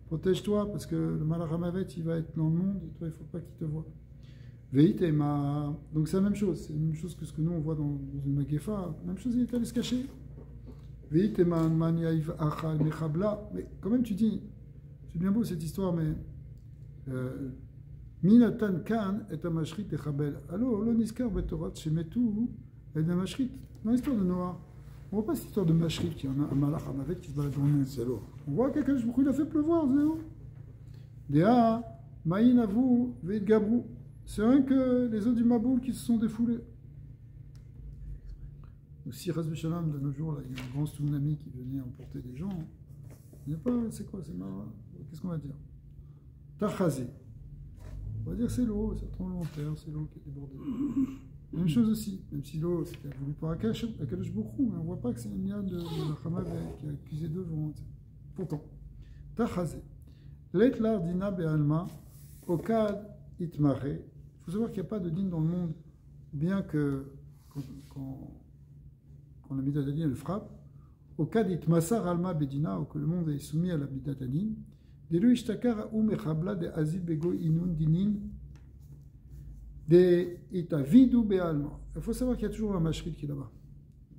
protège-toi, parce que le Malach Hamavet, il va être dans le monde, et toi, il ne faut pas qu'il te voie. Veitema, donc c'est la même chose que ce que nous, on voit dans une Magefa, même chose, il est allé se cacher. Veitema, Maniaïv, Achal, Mechabla, mais quand même, tu dis, c'est bien beau cette histoire, mais Minatan Kan et Amashrit et Chabel. Alors, l'Oniskar Betorat, Shemetu, et Amashrit. Dans l'histoire de Noah, on ne voit pas cette histoire de Mashrit qui en a un Malach Hamavet qui se balade dans le monde. C'est l'eau. On voit quelqu'un, il a fait pleuvoir, zéro. Dea, Maïn Avou, Veit Gabrou. C'est rien que les eaux du Maboul qui se sont défoulées. Si Ras Shalom, de nos jours, là, il y a un grand tsunami qui venait emporter des gens. Il n'y a pas, c'est quoi, c'est marrant. Qu'est-ce qu'on va dire? Tachazé. On va dire c'est l'eau, c'est trop volontaire, c'est l'eau qui est débordée. Même chose aussi, même si l'eau c'était voulu par Akadosh Baruch Hu, mais on ne voit pas que c'est une lien de Hamavet qui a accusé de vent. Pourtant, Tachazé. L'Etlar Dina Be'alma, Okad Itmare. Il faut savoir qu'il n'y a pas de dîne dans le monde, bien que quand la Midatadin elle frappe, Okad Itmasar Alma Bedina, ou que le monde est soumis à la Midatadin, Delu Ishtakar Ou Mechabla de Azil Bego Inun Dinin. Il faut savoir qu'il y a toujours un mashrit qui est là-bas.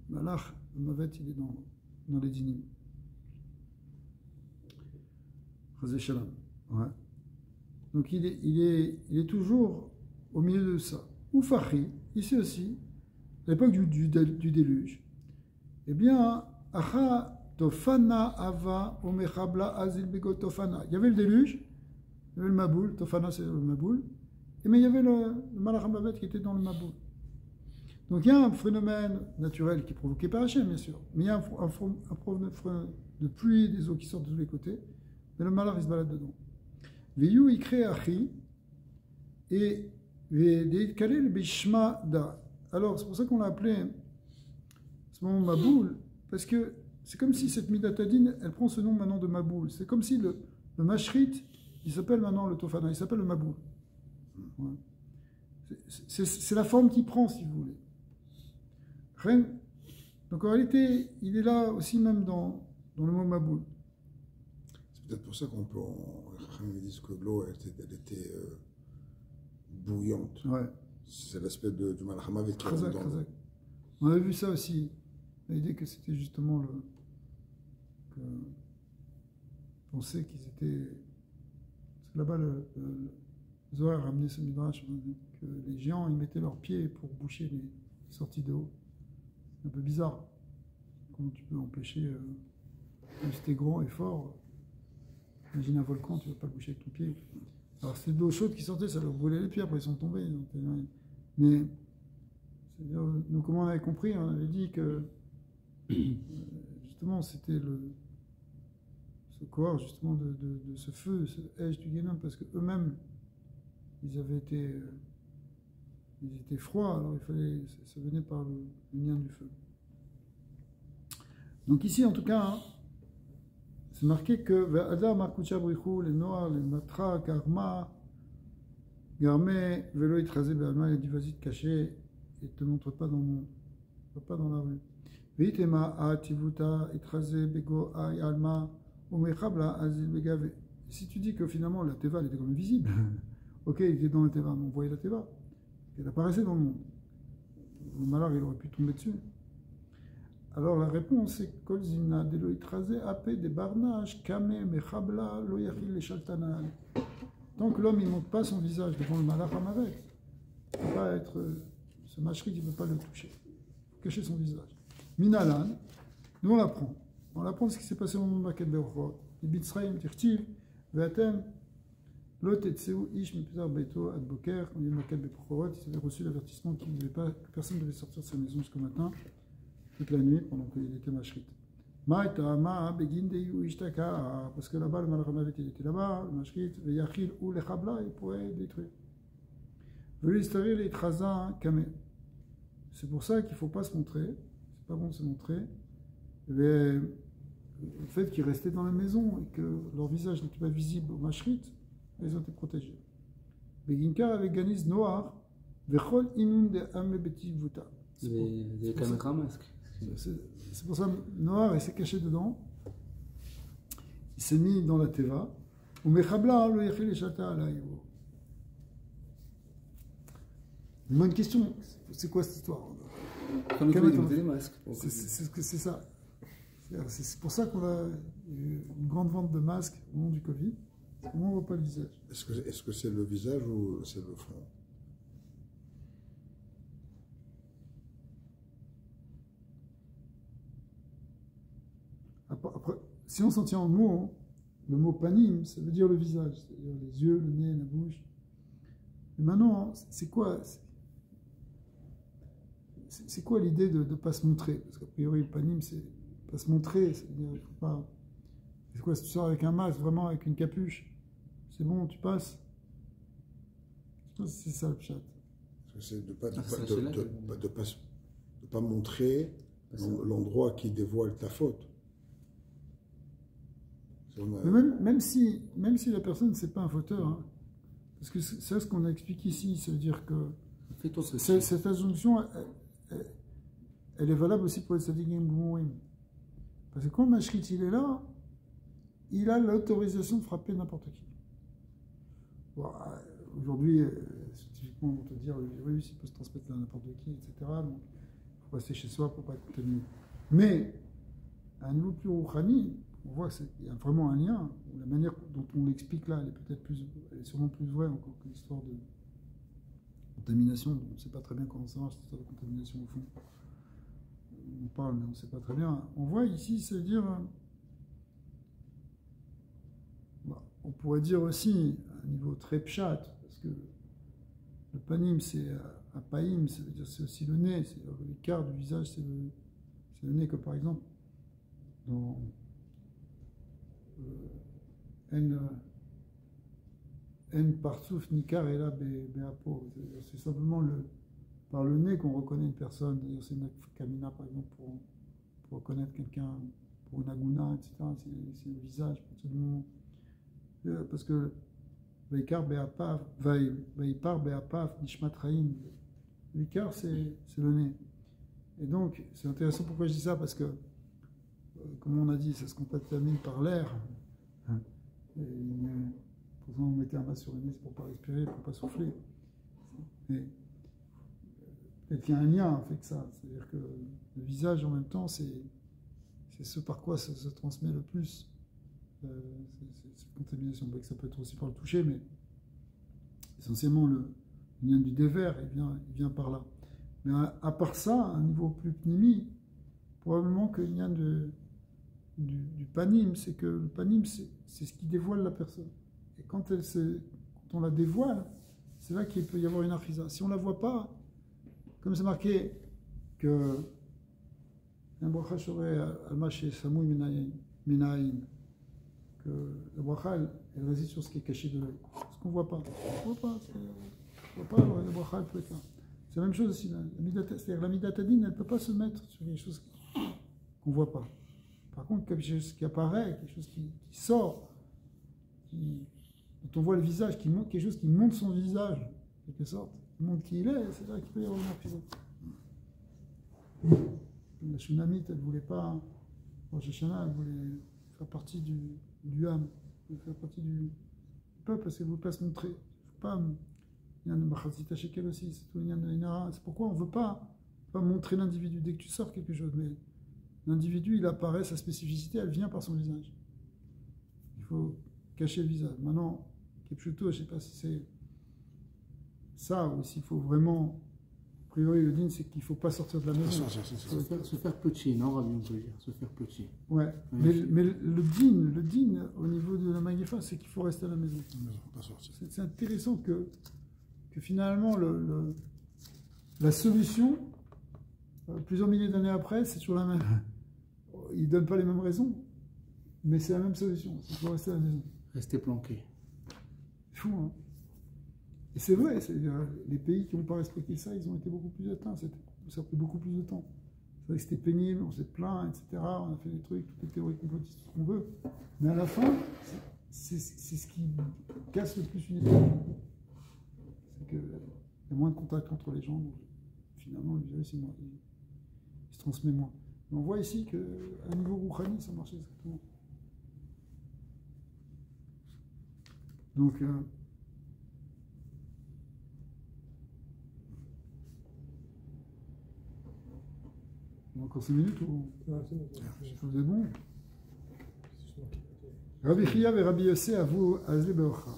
Malach, le Mavet, il est dans les dinim. Ouais. Donc il est toujours au milieu de ça. Ou Fachi, ici aussi, à l'époque du déluge, eh bien, Acha Tofana Ava Omechabla Azil Bego Tofana. Il y avait le déluge, il y avait le Maboul, Tofana c'est le Maboul. Mais il y avait le Malach Hamavet qui était dans le Maboul. Donc il y a un phénomène naturel qui est provoqué par Hachem, bien sûr. Mais il y a un phénomène de pluie, des eaux qui sortent de tous les côtés. Mais le Malach il se balade dedans. Veyu ikre achi et ve'deikale le bishma da. Alors c'est pour ça qu'on l'a appelé ce moment Maboul, parce que c'est comme si cette Midatadin, elle prend ce nom maintenant de Maboul. C'est comme si le Mashrit, il s'appelle maintenant le Tofana, il s'appelle le Maboul. C'est la forme qu'il prend, si vous voulez. Donc en réalité, il est là aussi même dans le mot Maboul. C'est peut-être pour ça qu'on peut. Les disent que l'eau, elle était bouillante. Ouais. C'est l'aspect du Malach Hamavet qui rentre dans l'eau. On a vu ça aussi. L'idée que c'était justement on sait qu'ils étaient. Parce que là-bas, le Zohar a ramené ce midrash que les géants ils mettaient leurs pieds pour boucher les sorties d'eau. C'est un peu bizarre. Comment tu peux empêcher, même si t'es grand et fort, imagine un volcan, tu ne vas pas le boucher avec ton pied. Alors c'était de l'eau chaude qui sortait, ça leur brûlait les pieds, après ils sont tombés. Mais nous, comment on avait compris, on avait dit que justement c'était corps justement de ce feu, ce Esh du Guénom, parce qu'eux-mêmes, ils étaient froids, alors ça venait par le lien du feu. Donc ici, en tout cas, hein, c'est marqué que Ve'adar Markucha Brichou, les Noirs, les Matra, Karma, Garmé, Velo Itrasé Be'alma, les Divasit cachés, et ne te montre pas dans la rue. Ve'itema Ativuta, Itrasé, Bego, Ay, Alma, Umechabla, Azil, Begave. Si tu dis que finalement la Teva, elle était quand même visible, ok, il était dans la Teva, mais on voyait la Teva, elle apparaissait dans le monde. Le malheur, il aurait pu tomber dessus. Alors la réponse est Kol Zimna, Delo Itrasé, Ape, de Barnage, Kame, Mechabla, Loyachil, les Shaltanal. Tant que l'homme ne montre pas son visage devant le malach Hamavet, il ne peut pas être. Ce machrit, il ne peut pas le toucher. Il faut cacher son visage. Minalan, nous on l'apprend. On apprend ce qui s'est passé au moment de Maket Berchot. Ibitzraim, Tirtiv, Veatem, Lot et Tseu, Ish, Mepizar, Beito, Adboker, quand il y a Maket Berchot, ils avaient reçu l'avertissement que personne ne devait sortir de sa maison jusqu'au matin, toute la nuit, pendant qu'il était machrit. Parce que là-bas, le malach il était là-bas, le mashrit, Veyachil ou le Chabla, il pourrait détruire. C'est pour ça qu'il ne faut pas se montrer, c'est pas bon de se montrer. Le fait qu'ils restaient dans la maison et que leur visage n'était pas visible au mashrit, ils ont été protégés. Beginkar avec Ganiz noir, Vechol inun de Amebeti Vuta. Des caméras masques. C'est pour ça que Noir il s'est caché dedans. Il s'est mis dans la Teva. Ou Mechabla, le Yachil et Shata, là, une bonne question. C'est quoi cette histoire? Comme ils mettaient des masques. C'est ça. C'est pour ça qu'on a eu une grande vente de masques au moment du Covid. Au moins, on ne voit pas le visage. Est-ce que c'est le visage ou c'est le front? Après, si on s'en tient au mot, le mot panim, ça veut dire le visage, c'est-à-dire les yeux, le nez, la bouche. Mais maintenant, c'est quoi l'idée de ne pas se montrer? Parce qu'a priori, le panim, c'est pas se montrer, c'est-à-dire il faut pas. C'est quoi si tu sors avec un masque, vraiment avec une capuche? C'est bon, tu passes? Je pense que c'est ça le chat. C'est de ne pas montrer l'endroit qui dévoile ta faute. Mais même si la personne, c'est pas un fauteur, hein, parce que c'est ce qu'on a expliqué ici, ça veut dire que cette injonction, elle est valable aussi pour les tzadikim gmourim. Parce que quand le mashrit il est là, il a l'autorisation de frapper n'importe qui. Bon, aujourd'hui, typiquement, on va te dire, le virus, il peut se transmettre à n'importe qui, etc. Donc, il faut rester chez soi pour ne pas être contaminé. Mais, à un niveau plus rouhani, on voit qu'il y a vraiment un lien. La manière dont on l'explique là, elle est sûrement plus vraie encore que l'histoire de contamination. On ne sait pas très bien comment ça marche, cette histoire de contamination au fond. On parle, mais on ne sait pas très bien. On voit ici, ça veut dire. On pourrait dire aussi, à un niveau très pchat, parce que le panim, c'est un païm, ça veut dire c'est aussi le nez, c'est l'écart du visage, c'est le nez, comme par exemple dans En Partsouf Nikar et là Beapo. C'est simplement par le nez qu'on reconnaît une personne. D'ailleurs, c'est une kamina, par exemple, pour reconnaître quelqu'un, pour une aguna, etc. C'est le visage, absolument. Parce que Vaikar Beapaf, Vaipar Beapaf, Nishmat Raim. Vaikar, c'est le nez. Et donc, c'est intéressant pourquoi je dis ça, parce que comme on a dit, ça se contamine par l'air. Pourtant, on mettait un masque sur le nez, c'est pour ne pas respirer, pour ne pas souffler. Mais peut-être qu'il y a un lien avec ça. C'est-à-dire que le visage, en même temps, c'est ce par quoi ça se transmet le plus. Cette contamination. Ça peut être aussi par le toucher, mais essentiellement, le lien du dévers, il vient par là. Mais à part ça, à un niveau plus pnimi, probablement que le lien du panim, c'est que le panim, c'est ce qui dévoile la personne. Et quand on la dévoile, c'est là qu'il peut y avoir une achiza. Si on ne la voit pas, comme c'est marqué que un bracha shoreh al-mash samui minayin, la bracha, elle réside sur ce qui est caché de l'œil. Ce qu'on ne voit pas. On ne voit pas, la bracha, elle peut être là. C'est la même chose aussi. C'est-à-dire la midatadine, elle ne peut pas se mettre sur quelque chose qu'on ne voit pas. Par contre, quelque chose qui apparaît, quelque chose qui sort, dont on voit le visage, qui montre, quelque chose qui montre son visage, en quelque sorte, qui montre qui il est, c'est là qu'il peut y avoir une prison. La Shunamite, elle ne voulait pas, Rosh Hashanah, elle voulait faire partie du âme, elle voulait faire partie du peuple parce qu'elle ne voulait pas se montrer. Il ne faut pas. Il y a un Machazita Shekel aussi, c'est tout, il y a un Inara. C'est pourquoi on ne veut pas montrer l'individu. Dès que tu sors quelque chose, mais l'individu, il apparaît, sa spécificité, elle vient par son visage. Il faut cacher le visage. Maintenant, Kepchuto, je ne sais pas si c'est ça ou s'il faut vraiment. A priori, le din, c'est qu'il ne faut pas sortir de la maison. Se faire petit, non, Rabbi, on peut dire, se faire petit. Ouais, mais le din, au niveau de la Magnifa, c'est qu'il faut rester à la maison. C'est intéressant que finalement, la solution, plusieurs milliers d'années après, c'est toujours la même. Ils ne donnent pas les mêmes raisons, mais c'est la même solution. Il faut rester à la maison. Rester planqué. Fou, hein. Et c'est vrai, les pays qui n'ont pas respecté ça, ils ont été beaucoup plus atteints. Ça a pris beaucoup plus de temps. C'est vrai que c'était pénible, on s'est plaint, etc. On a fait des trucs, toutes les théories complotistes, ce qu'on veut. Mais à la fin, c'est ce qui casse le plus une époque. C'est qu'il y a moins de contact entre les gens. Donc, finalement, le virus, il se transmet moins. Mais on voit ici qu'à niveau Rouhani, ça marchait exactement. Donc, encore 5 minutes ou vous êtes bon? Rabbi Chia et Rabbi Yossé avouent Azé Beocha.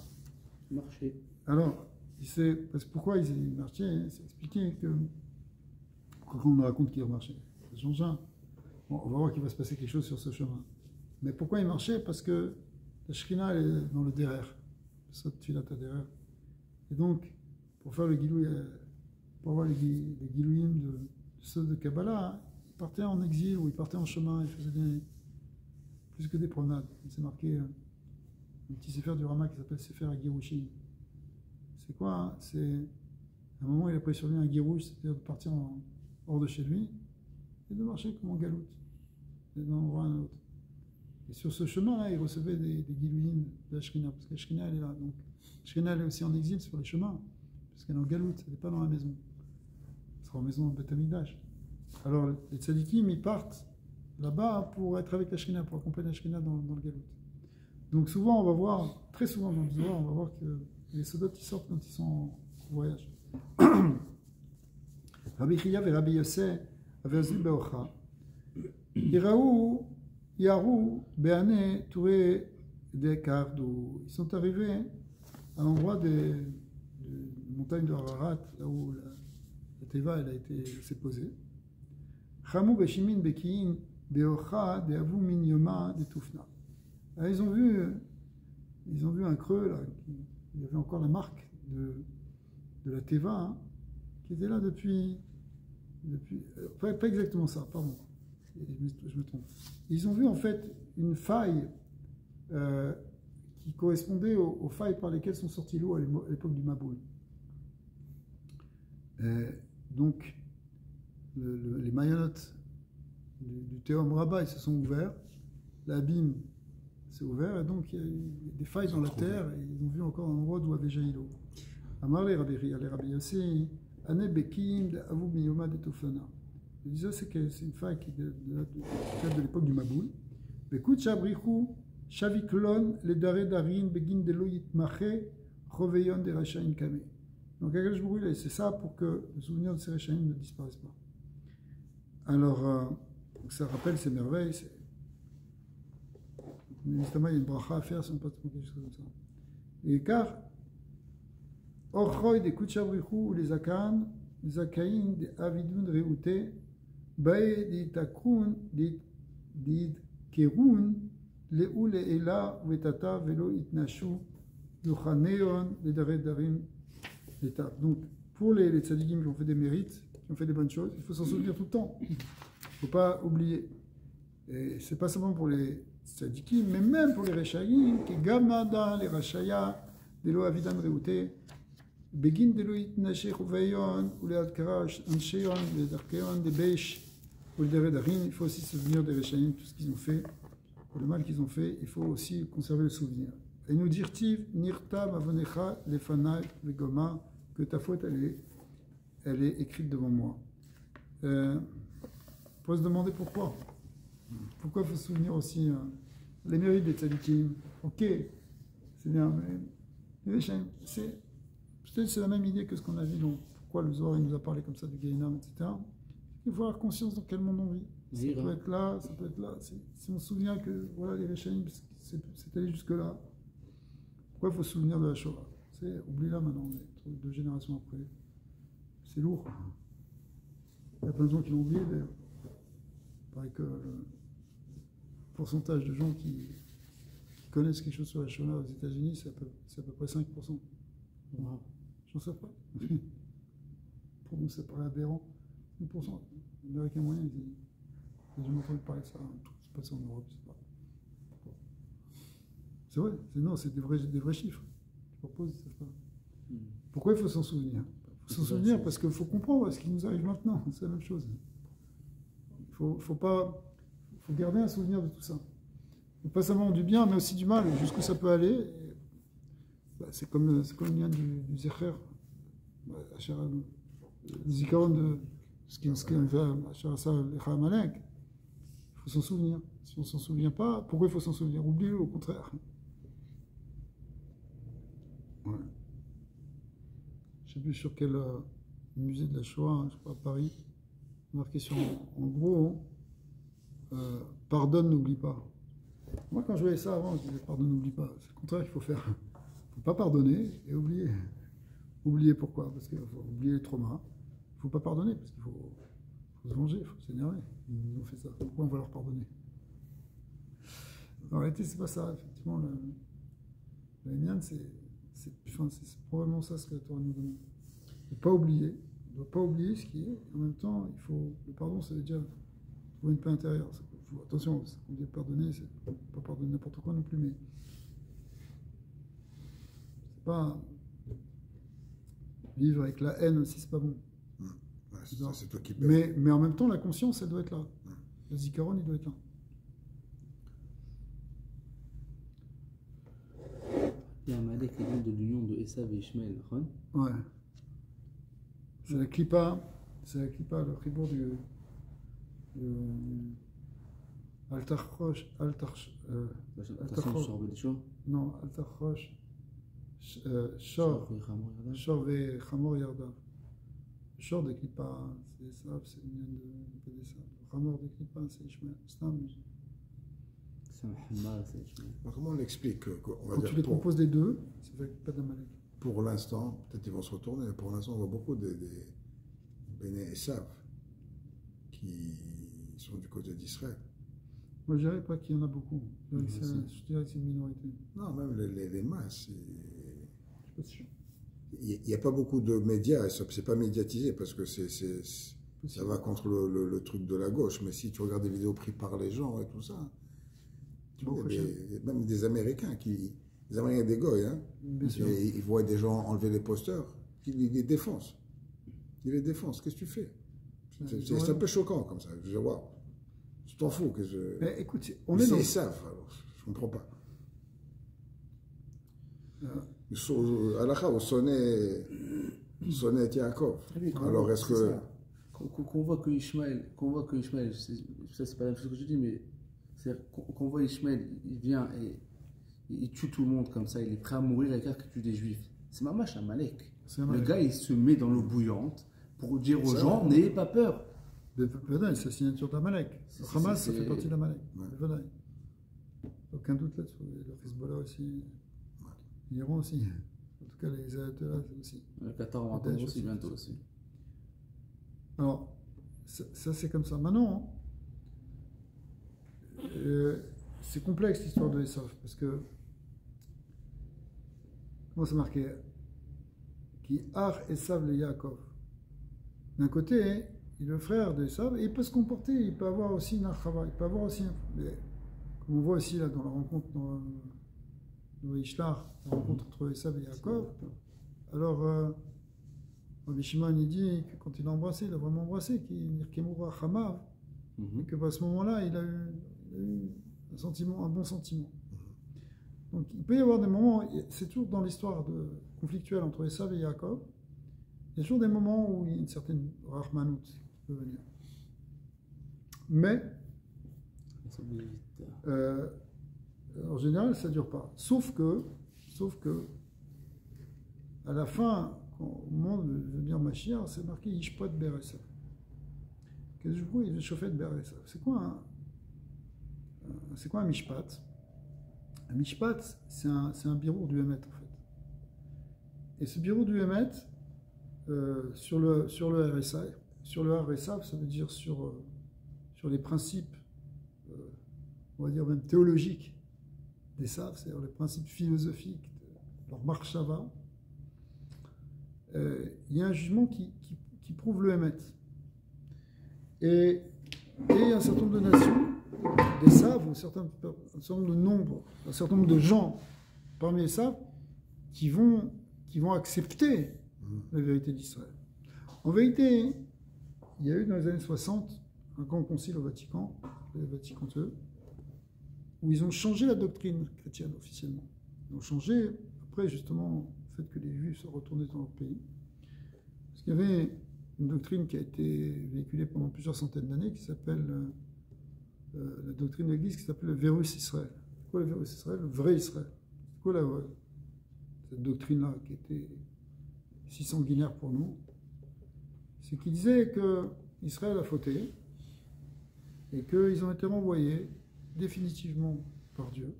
Marcher. Alors, pourquoi ils marchaient? C'est expliqué que. Pourquoi on nous raconte qu'ils marchaient? Ça change un. Bon, on va voir qu'il va se passer quelque chose sur ce chemin. Mais pourquoi ils marchaient? Parce que la Shrina, elle est dans le derer. Ça, tu l'as ta derer. Et donc, pour faire le guilouï, pour avoir les guilouïm de ceux de Kabbalah, ils partaient en exil ou ils partaient en chemin, ils faisaient plus que des promenades. C'est marqué un petit sefer du Rama qui s'appelle Sefer Agirushin. C'est quoi, hein? C'est à un moment il a pris sur lui un girouche, c'est-à-dire de partir hors de chez lui et de marcher comme en galoute, d'un endroit à un autre. Et sur ce chemin-là, il recevait des guilouïnes de la Shrina, parce que la Shrina elle est là. Donc la Shrina elle est aussi en exil sur les chemins, parce qu'elle est en galoute, elle n'est pas dans la maison. Elle sera en maison en Beth Amikdash. Alors les tzadikim, ils partent là-bas pour être avec la Shrina, pour accompagner la Shrina dans le galoute. Donc souvent, on va voir, très souvent dans le Zohar, on va voir que les soldats ils sortent quand ils sont en voyage. Rabbi Chia et Rabbi Yossé avaient Azli Beocha. Iraou, Yarou, Béané, Touré, Dekardou. Ils sont arrivés à l'endroit des montagnes de Ararat, là où la Teva s'est posée. Chamou Beshimin Bekiin, Beocha, de Avou Minyoma, de Toufna. Ils ont vu un creux, là, il y avait encore la marque de la Teva, hein, qui était là depuis pas exactement ça, pardon, je me trompe. Ils ont vu en fait une faille qui correspondait aux failles par lesquelles sont sortis l'eau à l'époque du Maboul. Donc, les maillottes du Théom Rabbah, ils se sont ouverts, l'abîme s'est ouvert, et donc il y a eu des failles dans la terre, et ils ont vu encore un endroit d'où avait jailli l'eau. Amar les Rabbi Yossé, Ane Bekim, Avou Miyoma de Tofana. Il disait que c'est une faille qui date de l'époque du Maboul. Bekut Shabrichou, Shaviklon, les Dare Darin, Begin de Loït Maché, Roveyon de Rachaim Kame. Donc, c'est ça pour que le souvenir de ces Rachaim ne disparaisse pas. Alors, ça rappelle ces merveilles. Justement, il y a une bracha à faire si on ne peut pas quelque chose comme ça. Et car, Orchoy de Kuchabrichou, les Akan, les Akaïn, des Avidun Reouté, Bae dit Takun, dit Kerun, les ou les Ela, Vetata, Velo Itnashu, Luchaneon, les Darim, l'étape. Donc, pour les tzadikim qui ont fait des mérites, qui ont fait des bonnes choses, il faut s'en souvenir tout le temps. Il ne faut pas oublier. Et ce n'est pas seulement pour les tzadikim, mais même pour les Rechaïm, qui gamada, les Rachaya, Delo Avidan Reouté, Begin Delo Itnaché Rouvayon, ou les Adkara, Anshéon, les Arkéon, des Beish, ou les Redarim, il faut aussi se souvenir des Rechaïm, tout ce qu'ils ont fait, le mal qu'ils ont fait, il faut aussi conserver le souvenir. Et nous dire-t-il, Nirta Mavonecha, Lefanai, Vegoma, que ta faute, elle est écrite devant moi. Il faut se demander pourquoi. Pourquoi il faut se souvenir aussi les mérites des tzadikim. Ok, c'est bien, mais peut-être c'est la même idée que ce qu'on a vu. Donc, pourquoi le Zohar nous a parlé comme ça du Gaïnam, etc. Il faut avoir conscience dans quel monde on vit. Ça peut être là, ça peut être là. Si on se souvient que voilà, les Rechaïm, c'est allé jusque-là. Pourquoi il faut se souvenir de la Shoah? Oublie-la maintenant, on est 2 générations après. C'est lourd. Il y a plein de gens qui l'ont oublié d'ailleurs. Il paraît que le pourcentage de gens qui connaissent quelque chose sur la Shoah aux États-Unis, c'est à peu près 5%. Wow. J'en sais pas. Pour nous, ça paraît aberrant. 5%. L'Américain moyen, j'ai jamais entendu parler de ça. C'est passé en Europe, c'est pas. C'est vrai, c'est des vrais chiffres. Je propose, ils savent pas. Pourquoi il faut s'en souvenir? Il faut s'en souvenir parce qu'il faut comprendre ce qui nous arrive maintenant. C'est la même chose. Il faut garder un souvenir de tout ça. Pas seulement du bien, mais aussi du mal, jusqu'où ça peut aller. C'est comme le lien du Zecher, le Zikaron de ce qui fait Achar Amalek. Il faut s'en souvenir. Si on ne s'en souvient pas, pourquoi il faut s'en souvenir? Oubliez-le, au contraire. Ouais. Je ne sais plus sur quel musée de la Shoah, je crois à Paris, marqué sur, en gros, pardonne, n'oublie pas. Moi, quand je voyais ça avant, je disais pardonne, n'oublie pas. C'est le contraire qu'il faut faire. Il ne faut pas pardonner et oublier. Oublier pourquoi? Parce qu'il faut oublier les traumas. Il ne faut pas pardonner parce qu'il faut se venger, il faut s'énerver. Ils ont fait ça. Pourquoi on va leur pardonner? En réalité, c'est pas ça. Effectivement, la mienne, c'est probablement ça ce que la Torah nous demande. Ne pas oublier. On ne doit pas oublier ce qui est. En même temps, le pardon, ça veut dire trouver une paix intérieure. Attention, on dit pardonner, c'est pas pardonner n'importe quoi non plus, mais c'est pas vivre avec la haine aussi, c'est pas bon. Ouais, c'est toi qui paies. Mais en même temps, la conscience, elle doit être là. Le Zikaron, il doit être là. Il y a un Malek qui vient de l'union de Esav et Ishmael, non? Ouais. C'est la Klippa, le ribour du Altarchosh, non, Altarchosh, Shor ve Chamor Yardav. Shor de Klippa, c'est Esav, c'est le lien de Esav. Chamor de Klippa, c'est Ishmael. Comment on l'explique? Quand tu les composes des deux, ça fait pas d'Amalek. Pour l'instant, peut-être ils vont se retourner, mais pour l'instant, on voit beaucoup des Béné Esav qui sont du côté d'Israël. Moi, je dirais pas qu'il y en a beaucoup. Je dirais que c'est une minorité. Non, même les masses. Je suis pas sûr. Il n'y a pas beaucoup de médias, c'est pas médiatisé parce que ça va contre le truc de la gauche. Mais si tu regardes des vidéos prises par les gens et tout ça, même des Américains les Américains des goy, hein, ils voient des gens enlever les posters, ils les défoncent. Ils les défoncent. Qu'est-ce que tu fais? C'est un peu choquant comme ça. Je dis, waouh, tu t'en fous. Mais écoute, ils savent, alors, je ne comprends pas. Alakha, au sonnet Yaakov. Alors, est-ce que. Qu'on voit que Ishmael, ça c'est pas la même chose que je dis, mais qu'on voit Ishmael, il vient et il tue tout le monde comme ça, il est prêt à mourir avec qui tue des juifs. C'est mamash un Malek. Le gars, il se met dans l'eau bouillante pour dire aux gens, n'ayez pas peur. C'est la signature d'Amalek. Le Hamas, ça fait partie d'Amalek. Aucun doute là-dessus. Le Hezbollah aussi. L'Iran aussi. En tout cas, les Ayatollahs aussi. Le Qatar va entendre aussi bientôt aussi. Alors, ça c'est comme ça. Maintenant, c'est complexe l'histoire de Esav, parce que comment c'est marqué? Qui ar Esav le Yaakov. D'un côté, il est le frère de Esav, et il peut se comporter, il peut avoir aussi une archava, il peut avoir aussi comme on voit aussi là dans la rencontre dans Ishlar, la rencontre entre Esav et Yaakov, alors Rabbi Shimon il dit que quand il a embrassé, il a vraiment embrassé, qu'il Nirkemura Hamav, et que à ce moment-là, il a eu un sentiment, un bon sentiment. Donc il peut y avoir des moments, c'est toujours dans l'histoire conflictuelle entre Esav et Yaakov, il y a toujours des moments où il y a une certaine Rahmanout qui peut venir. Mais en général, ça ne dure pas. Sauf que, à la fin, au moment de venir Mashiach, c'est marqué Yishpot Beresav. Qu'est-ce que je vois? Il est chauffé de Beresav. C'est quoi un Mishpat? Un Mishpat, c'est un birour du Hémet, en fait. Et ce birour du Hémet, sur le RSA, ça veut dire sur les principes, on va dire même théologiques des Sav, c'est-à-dire les principes philosophiques de leur marchava, il y a un jugement qui prouve le Hémet. Et un certain nombre de nations, des Sav, un certain nombre de gens parmi les Sav, qui vont accepter la vérité d'Israël. En vérité, il y a eu dans les années 60 un grand concile au Vatican, le Vatican II, où ils ont changé la doctrine chrétienne officiellement. Ils ont changé, après justement, le fait que les Juifs soient retournés dans leur pays. Parce qu'il y avait une doctrine qui a été véhiculée pendant plusieurs centaines d'années, qui s'appelle, la doctrine de l'Église, qui s'appelle le Vérus Israël. C'est quoi le Vérus Israël? Le vrai Israël. C'est quoi cette doctrine-là qui était si sanguinaire pour nous? C'est qu'il disait que Israël a fauté et qu'ils ont été renvoyés définitivement par Dieu.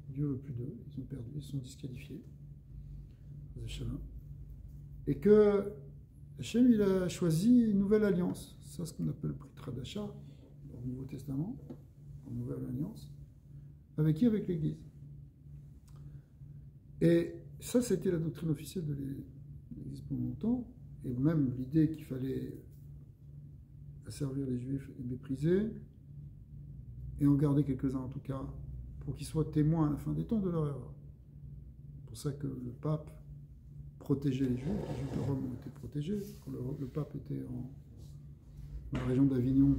Dieu veut plus d'eux, ils ont perdu, ils sont disqualifiés. Et que Hachem, il a choisi une nouvelle alliance. C'est ce qu'on appelle le Brit Hadasha dans le Nouveau Testament, une nouvelle alliance. Avec qui? Avec l'Église. Et ça, c'était la doctrine officielle de l'Église pendant longtemps. Et même l'idée qu'il fallait asservir les Juifs et mépriser, et en garder quelques-uns en tout cas, pour qu'ils soient témoins à la fin des temps de leur erreur. C'est pour ça que le pape protégeait les Juifs de Rome ont été protégés. Quand le pape était dans la région d'Avignon,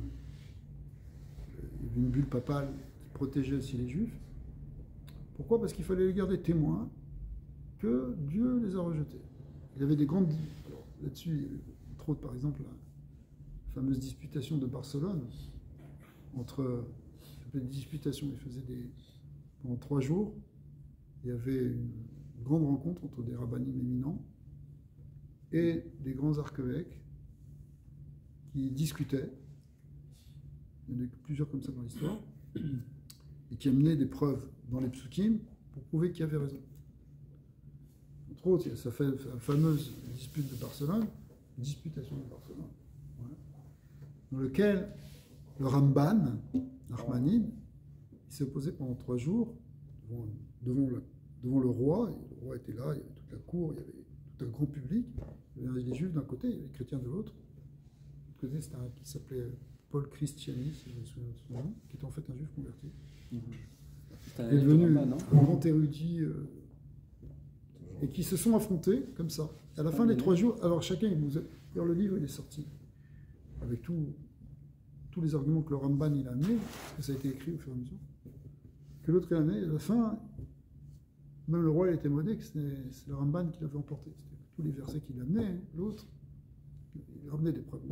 il y avait une bulle papale qui protégeait aussi les Juifs. Pourquoi? Parce qu'il fallait les garder témoins que Dieu les a rejetés. Il y avait des grandes... Alors, là-dessus, entre autres, par exemple, la fameuse disputation de Barcelone, entre... Des disputations, ils faisaient pendant 3 jours, il y avait une grande rencontre entre des rabbinim éminents et des grands archevêques qui discutaient. Il y en a eu plusieurs comme ça dans l'histoire, et qui amenaient des preuves dans les psukim pour prouver qu'il y avait raison. Entre autres, il y a la fameuse dispute de Barcelone, disputation de Barcelone, voilà, dans lequel le Ramban, Nachmanide, il s'est opposé pendant 3 jours devant le roi. Et le roi était là, il y avait toute la cour, il y avait tout un grand public. Il y avait les Juifs d'un côté, il y avait les chrétiens de l'autre. De l'autre côté, c'était un qui s'appelait Paul Christiani, si je me souviens de son nom, qui était en fait un juif converti. Il est devenu un grand érudit, et qui se sont affrontés comme ça. À la fin des 3 jours, alors chacun, alors le livre il est sorti avec tous les arguments que le Ramban il a amenés, parce que ça a été écrit au fur et à mesure, que l'autre il a amené, à la fin, même le roi il était modé, que c'est le Ramban qui l'avait emporté. C'était tous les versets qu'il amenait, l'autre, il ramenait des preuves,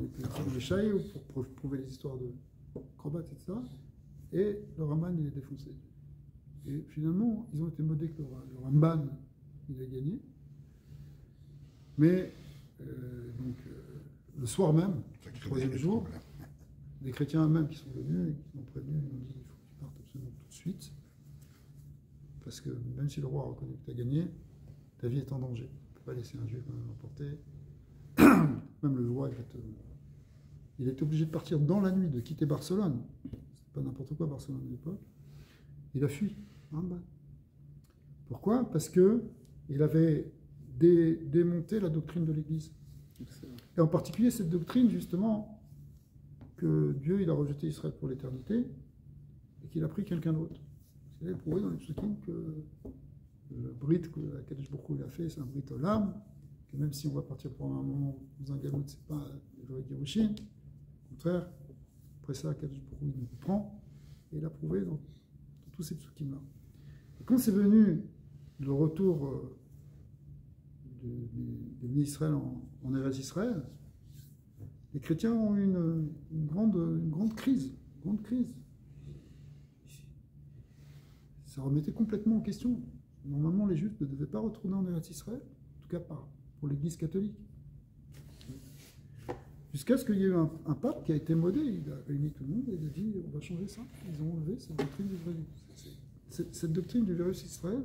des chaïs pour prouver les histoires de Korbat, etc. Et le Ramban il est défoncé. Et finalement, ils ont été modés que le Ramban il a gagné. Mais, le soir même, le 3e jour, des chrétiens eux-mêmes qui sont venus et qui m'ont prévenu, ils m'ont dit il faut que tu partes absolument tout de suite, parce que même si le roi reconnaît que tu as gagné, ta vie est en danger. Tu ne peux pas laisser un juif l'emporter. Même le roi, il est obligé de partir dans la nuit, de quitter Barcelone. C'est pas n'importe quoi Barcelone à l'époque. Il a fui. Pourquoi? Parce que il avait démonté la doctrine de l'Église. Et en particulier cette doctrine justement que Dieu il a rejeté Israël pour l'éternité, et qu'il a pris quelqu'un d'autre. Il est prouvé dans les psukim que le brit que Kadosh Baruch Hu a fait, c'est un brit olam, que même si on va partir pour un moment dans un galout, c'est pas le jour Girushin, au contraire, après ça, Kadosh Baruch Hu nous prend, et il a prouvé dans tous ces psukim-là. Et quand c'est venu le retour des Bnei Israël en Eretz Israël, les chrétiens ont eu une grande crise. Ça remettait complètement en question. Normalement, les Juifs ne devaient pas retourner en Eretz Israël, en tout cas pas pour l'Église catholique. Jusqu'à ce qu'il y ait eu un pape qui a été modé, il a réuni tout le monde et il a dit on va changer ça. Ils ont enlevé cette doctrine du vrai. Cette doctrine du Eretz Israël,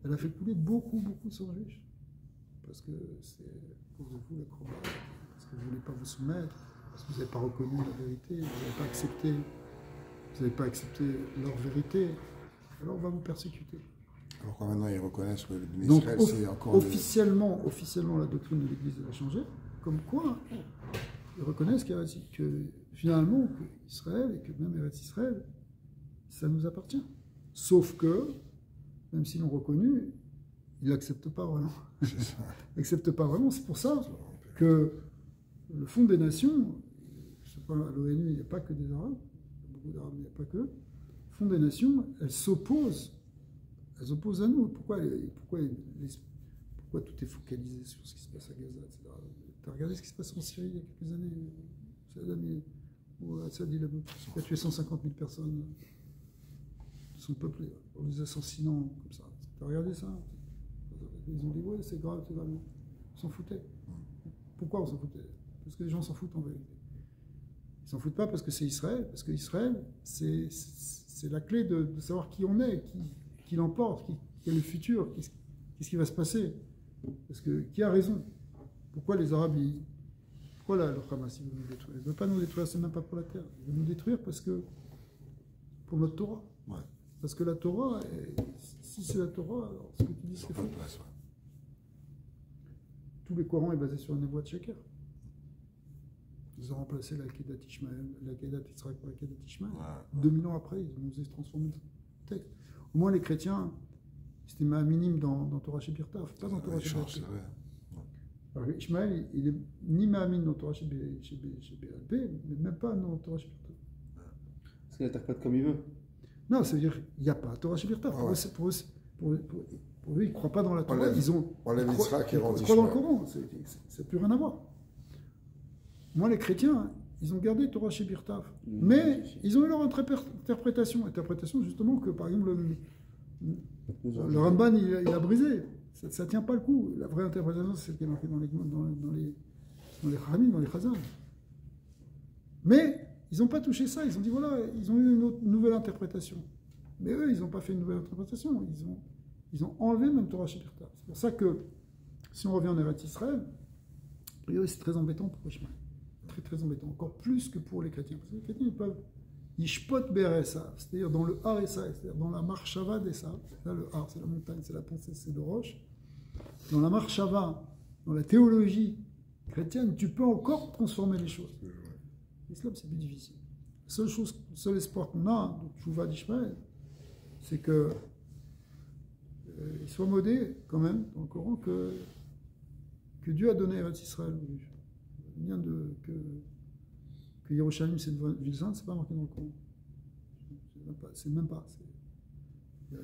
elle a fait couler beaucoup de sang juif. Parce que c'est pour vous la croix, parce que vous ne voulez pas vous soumettre, parce que vous n'avez pas reconnu la vérité, vous n'avez pas accepté leur vérité, alors on va vous persécuter. Alors quand maintenant ils reconnaissent que le Bnei Donc Israël, c'est encore officiellement, la doctrine de l'Église a changé, comme quoi ils reconnaissent que finalement que Israël et que même Eretz Israël, ça nous appartient. Sauf que, même s'ils l'ont reconnu, ils n'acceptent pas vraiment. C'est ça. Ils n'acceptent pas vraiment. C'est pour ça que le Fonds des Nations, je sais pas, à l'ONU, il n'y a pas que des Arabes, il y a beaucoup d'Arabes, mais il n'y a pas que. Le Fonds des Nations, elles s'opposent à nous. Pourquoi tout est focalisé sur ce qui se passe à Gaza, etc. Tu as regardé ce qui se passe en Syrie il y a quelques années, où Assad il a tué 150 000 personnes, son peuple, en les assassinant comme ça. Tu as regardé ça? Ils ont dit ouais, c'est grave. Ils s'en foutaient. Pourquoi on s'en foutait? Parce que les gens s'en foutent en vérité. Ils s'en foutent pas parce que c'est Israël, parce que Israël, c'est la clé de savoir qui on est, qui l'emporte, qui est le futur, qu'est-ce qui va se passer. Parce que qui a raison? Pourquoi les Arabes, pourquoi le Hamas il veut nous détruire? Il ne veut pas nous détruire, c'est même pas pour la terre. Il veut nous détruire parce que pour notre Torah. Ouais. Parce que la Torah, si c'est la Torah, alors ce que tu dis c'est faux. Tous les Corans est basé sur une voie de Sheker. Ils ont remplacé la Kedat Ishmael, la Kedat Yitzhak par la Kedat Ishmael. 2000 ans après, ils ont osé transformer le texte. Au moins les chrétiens, c'était ma minime dans Torah chez Birtaf, pas dans Torah chez Birtaf. Alors Ishmael, il est ni Mahamine dans Torah chez BLP, mais même pas dans Torah chez Birtaf. Parce qu'il n'interprète comme il veut. Non, ça veut dire qu'il n'y a pas Torah chez Birtaf. Pour eux, ils ne croient pas dans la Torah. Ils croient dans le Coran. Ça n'a plus rien à voir. Moi, les chrétiens, ils ont gardé Torah chez Birtaf. Mais ils ont eu leur interprétation. Interprétation, justement, que par exemple, le Ramban, il a brisé. Ça ne tient pas le coup. La vraie interprétation, c'est celle qui est marquée dans les Khamim, dans les Chazal. Mais ils n'ont pas touché ça. Ils ont dit, voilà, ils ont eu une nouvelle interprétation. Mais eux, ils n'ont pas fait une nouvelle interprétation. Ils ont enlevé même Torah chez Birtaf. C'est pour ça que, si on revient en Eretz Israël, c'est très embêtant pour Ishmael. Très embêtant. Encore plus que pour les chrétiens. Parce que les chrétiens, ils peuvent Yishpot Beresa, c'est-à-dire dans le Har Esa, c'est-à-dire dans la Marshava d'Esa. Là, le Har, c'est la montagne, c'est la pensée, c'est le roche. Dans la Marshava, dans la théologie chrétienne, tu peux encore transformer les choses. L'islam, c'est plus difficile. Le seul espoir qu'on a, donc Tchouva d'Ishmael, c'est que il soit modé quand même dans le Coran que Dieu a donné Eretz Israël aux Juifs. Bien que Yerushalayim c'est une ville sainte, c'est pas marqué dans le Coran. C'est même pas. Il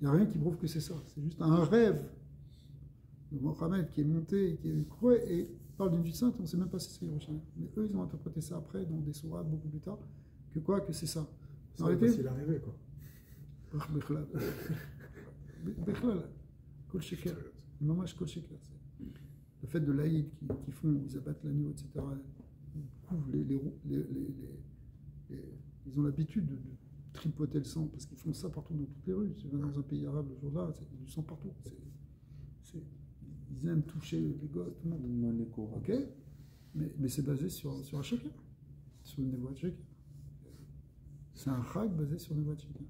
n'y a rien qui prouve que c'est ça. C'est juste un rêve de Mohammed qui est monté, qui est cru et parle d'une ville sainte, on ne sait même pas si c'est Yerushalayim. Mais eux, ils ont interprété ça après, dans des sourates beaucoup plus tard, que c'est ça. En réalité, c'est l'arrivée, quoi. Bechlal, Kol Sheker, Mamash Kol Sheker. Le fait de l'Aïd qu'ils font, ils abattent l'agneau, etc. Ils couvrent ils ont l'habitude de tripoter le sang parce qu'ils font ça partout dans toutes les rues. Tu vas dans un pays arabe le jour-là, il y a du sang partout. Ils aiment toucher les gosses, tout le monde. Ok, mais c'est basé sur un Sheker, sur une voie de Sheker. C'est un chag basé sur une voie de Sheker.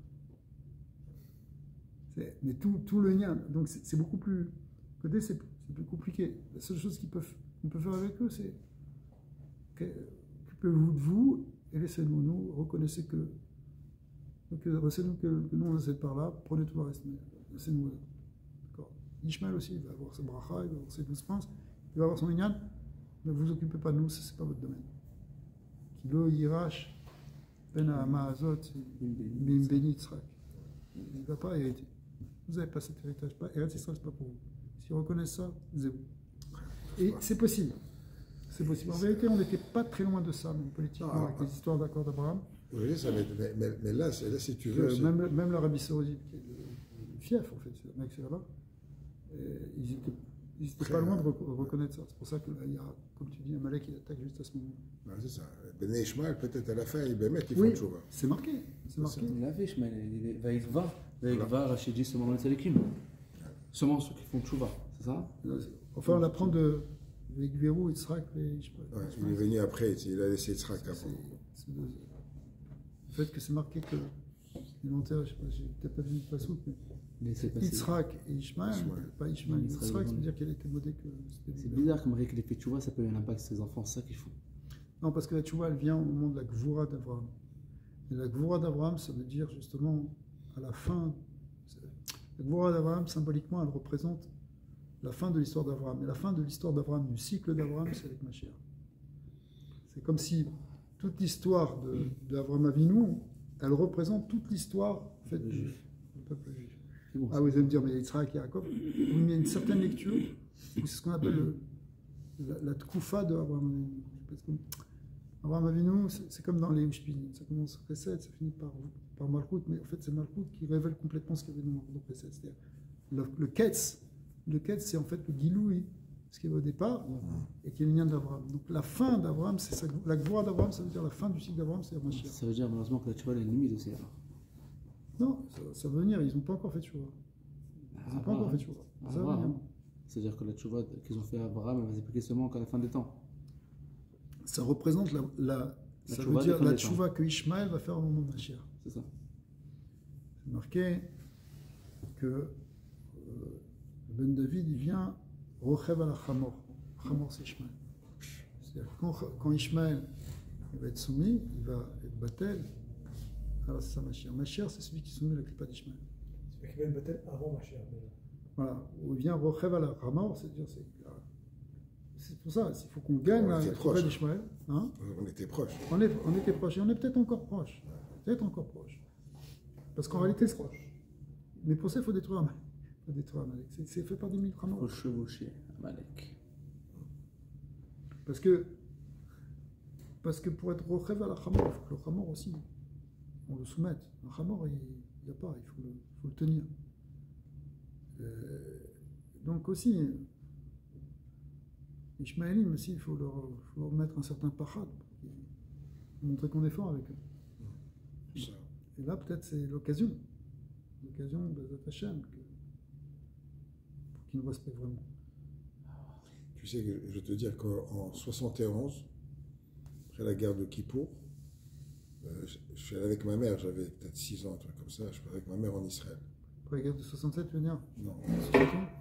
Mais tout le lien, donc c'est beaucoup plus. Côté, c'est plus compliqué. La seule chose qu'on peut faire avec eux, c'est occupez-vous de vous et laissez-nous. Nous, reconnaissez que Donc, laissez-nous que nous, on essaie par là, prenez tout le reste, mais laissez-nous. D'accord. Ishmael aussi, il va avoir ses bracha, il va avoir ses 12 princes, il va avoir son minyan, ne vous occupez pas de nous, c'est pas votre domaine. Kilo yirash, ben ha'amazot, bim beni tzrak. Il ne va pas hériter. Vous n'avez pas cet héritage, pas Eretz Yisraël, c'est pas pour vous. S'ils reconnaissent ça, c'est vous. Et c'est possible. C'est possible. En vérité, on n'était pas très loin de ça, même politiquement, avec les histoires d'accord d'Abraham. Oui, mais là, si tu veux. Même l'Arabie Saoudite, qui est le fief, en fait, c'est le mec, c'est là-bas, ils n'étaient pas loin de reconnaître ça. C'est pour ça que là, il y a, comme tu dis, un Malek qui attaque juste à ce moment. Non, c'est ça. Ben Ishmael, peut-être à la fin, il va mettre, il faut Oui, le chouva. c'est marqué. C'est marqué. Il l'avait, Ishmael. Vaïkva, Rachid dit seulement les Salikim. Seulement ceux qui font tchouva, c'est ça? Enfin, on l'apprend de Vegverou, Yitzhak et Ishmael. Ouais, il est venu après, il a laissé Yitzhak avant. Le fait que c'est marqué que l'inventaire, je sais pas, j'ai peut-être pas vu le pasouk, mais Yitzhak et Ishmael, pas Ishmael, Yitzhak, ça veut dire qu'elle était modée que c'était. C'est bizarre comme Marie qu'il ait fait tchouva, ça peut avoir un impact sur ses enfants, c'est ça qu'il faut. Non, parce que la tchouva, elle vient au moment de la Gvoura d'Abraham. Et la Gvoura d'Abraham, ça veut dire justement à la fin. La Gvoura d'Abraham, symboliquement, elle représente la fin de l'histoire d'Abraham. Et la fin de l'histoire d'Abraham, du cycle d'Abraham, c'est avec Mashiach. C'est comme si toute l'histoire d'Abraham Avinu, elle représente toute l'histoire en fait, du peuple juif. Bon, ah, vous allez me dire, mais Yitzhak et Yaakov, oui, mais il y a une certaine lecture, c'est ce qu'on appelle la tkoufa d'Abraham Avinu. Abraham Avinu, c'est comme dans les Ushpinim, ça commence Chesed, ça finit par Malchut, mais en fait c'est Malchut qui révèle complètement ce qu'il y avait dans Chesed. C'est-à-dire le Ketz, c'est en fait le Giloui, ce qu'il y avait au départ, et qui est le lien d'Abraham. Donc la fin d'Abraham, c'est ça. La Gvoura d'Abraham, ça veut dire la fin du cycle d'Abraham, c'est Mashiach. Ça veut dire malheureusement que la tchouva, elle a une limite aussi alors. Non, ça va venir, ils n'ont pas encore fait tchouva. Ils n'ont pas encore fait tchouva. Ça va venir. C'est-à-dire que la tchouva qu'ils ont fait à Abraham, elle va s'appliquer seulement qu'à la fin des temps. Ça représente ça veut dire la tchouva que Ishmael va faire au moment de Mashiach. C'est ça. C'est marqué que Ben David, il vient Rochev à la Chamor. Chamor, c'est Ishmael. C'est-à-dire que quand Ishmael il va être soumis, il va être battel, alors c'est ça Mashiach. Mashiach, c'est celui qui soumet la clipa d'Ishmael. Celui qui va être battel avant Mashiach déjà. Voilà, il vient Rochev à la Chamor, c'est-à-dire c'est pour ça, il faut qu'on gagne la clipa d'Ishmael. Hein? On était proches. On était proches, et on est peut-être encore proches. Peut-être encore proches. Parce qu'en réalité, c'est proche. Mais pour ça, il faut détruire Amalek. C'est fait par des milchamor. Il faut chevaucher Amalek. Parce que pour être rochev à la chamor, il faut que le chamor aussi, on le soumette. Un chamor, il n'y a pas, il faut le tenir. Donc aussi, Ishmaélim aussi, il faut leur mettre un certain pachad, pour montrer qu'on est fort avec eux. Et là, peut-être, c'est l'occasion de Hashem, pour qu'ils nous respectent vraiment. Tu sais, je vais te dire qu'en 71, après la guerre de Kippour, je suis allé avec ma mère, j'avais peut-être 6 ans, un truc comme ça, je suis allé avec ma mère en Israël. Après la guerre de 67, tu veux dire? Non.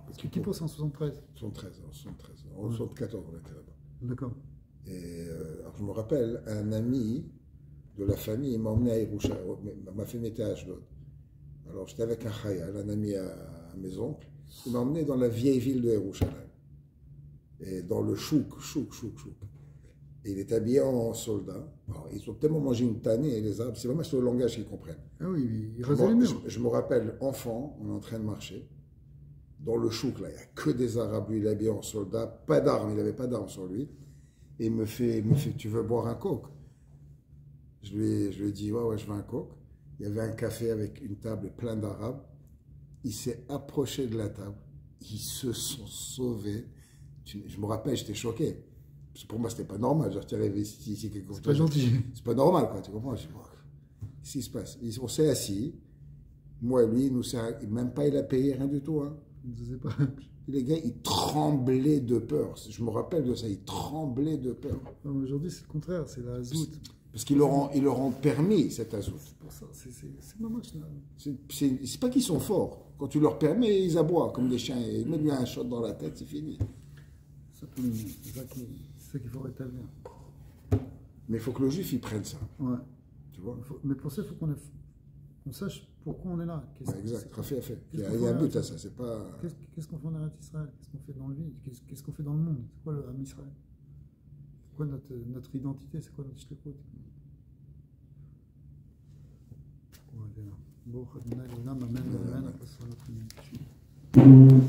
Parce que Kippour, c'est en 73. 73, en 73. En 74, on était là-bas. D'accord. Et alors je me rappelle, un ami de la famille m'a emmené à Yerushalayim, ma famille était à Ashdod. Alors j'étais avec un khayal, un ami à mes oncles, il m'a emmené dans la vieille ville de Yerushalayim. Et dans le chouk. Et il est habillé en soldat. Alors, ils ont tellement mangé une tannée, les Arabes, c'est vraiment sur le langage qu'ils comprennent. Ah oui, ils rasaient les murs. Je me rappelle, enfant, on est en train de marcher. Dans le chouk, là, il n'y a que des Arabes. Lui, il est habillé en soldat, pas d'armes, il n'avait pas d'armes sur lui. Et il me fait, tu veux boire un coke? Je lui ai dit, ouais, je veux un coke. Il y avait un café avec une table pleine d'Arabes. Il s'est approché de la table. Ils se sont sauvés. Je me rappelle, j'étais choqué. Parce que pour moi, c'était pas normal. Genre, tu arrives ici quelque chose. C'est pas gentil. C'est pas normal, quoi. Tu comprends? Je dis, qu'est-ce qui se passe? On s'est assis. Moi, lui, même pas il a payé, rien du tout. Hein. Je sais pas. Les gars, ils tremblaient de peur. Je me rappelle de ça. Ils tremblaient de peur. Aujourd'hui, c'est le contraire. C'est la azout. Parce qu'ils leur ont permis cette azout. C'est pour ça. C'est ma match. C'est pas qu'ils sont forts. Quand tu leur permets, ils aboient comme des chiens. Et mets-lui un shot dans la tête, c'est fini. C'est ça qu'il faut rétablir. Mais il faut que le juif, il prenne ça. Ouais. Tu vois? Mais pour ça, il faut qu'on ait qu'on sache pourquoi on est là. Exact, Rafi a fait. Il y Qu'est-ce a qu'on un fait but à ça, c'est pas. Qu'est-ce qu'on fait en Eretz Israël? Qu'est-ce qu'on fait dans le vide? Qu'est-ce qu'on fait dans le monde? C'est quoi le Am Israël? C'est quoi notre identité? C'est quoi notre shlichut? Bon, Adonai, Olam, Amen, Amen. On passe sur notre ligne.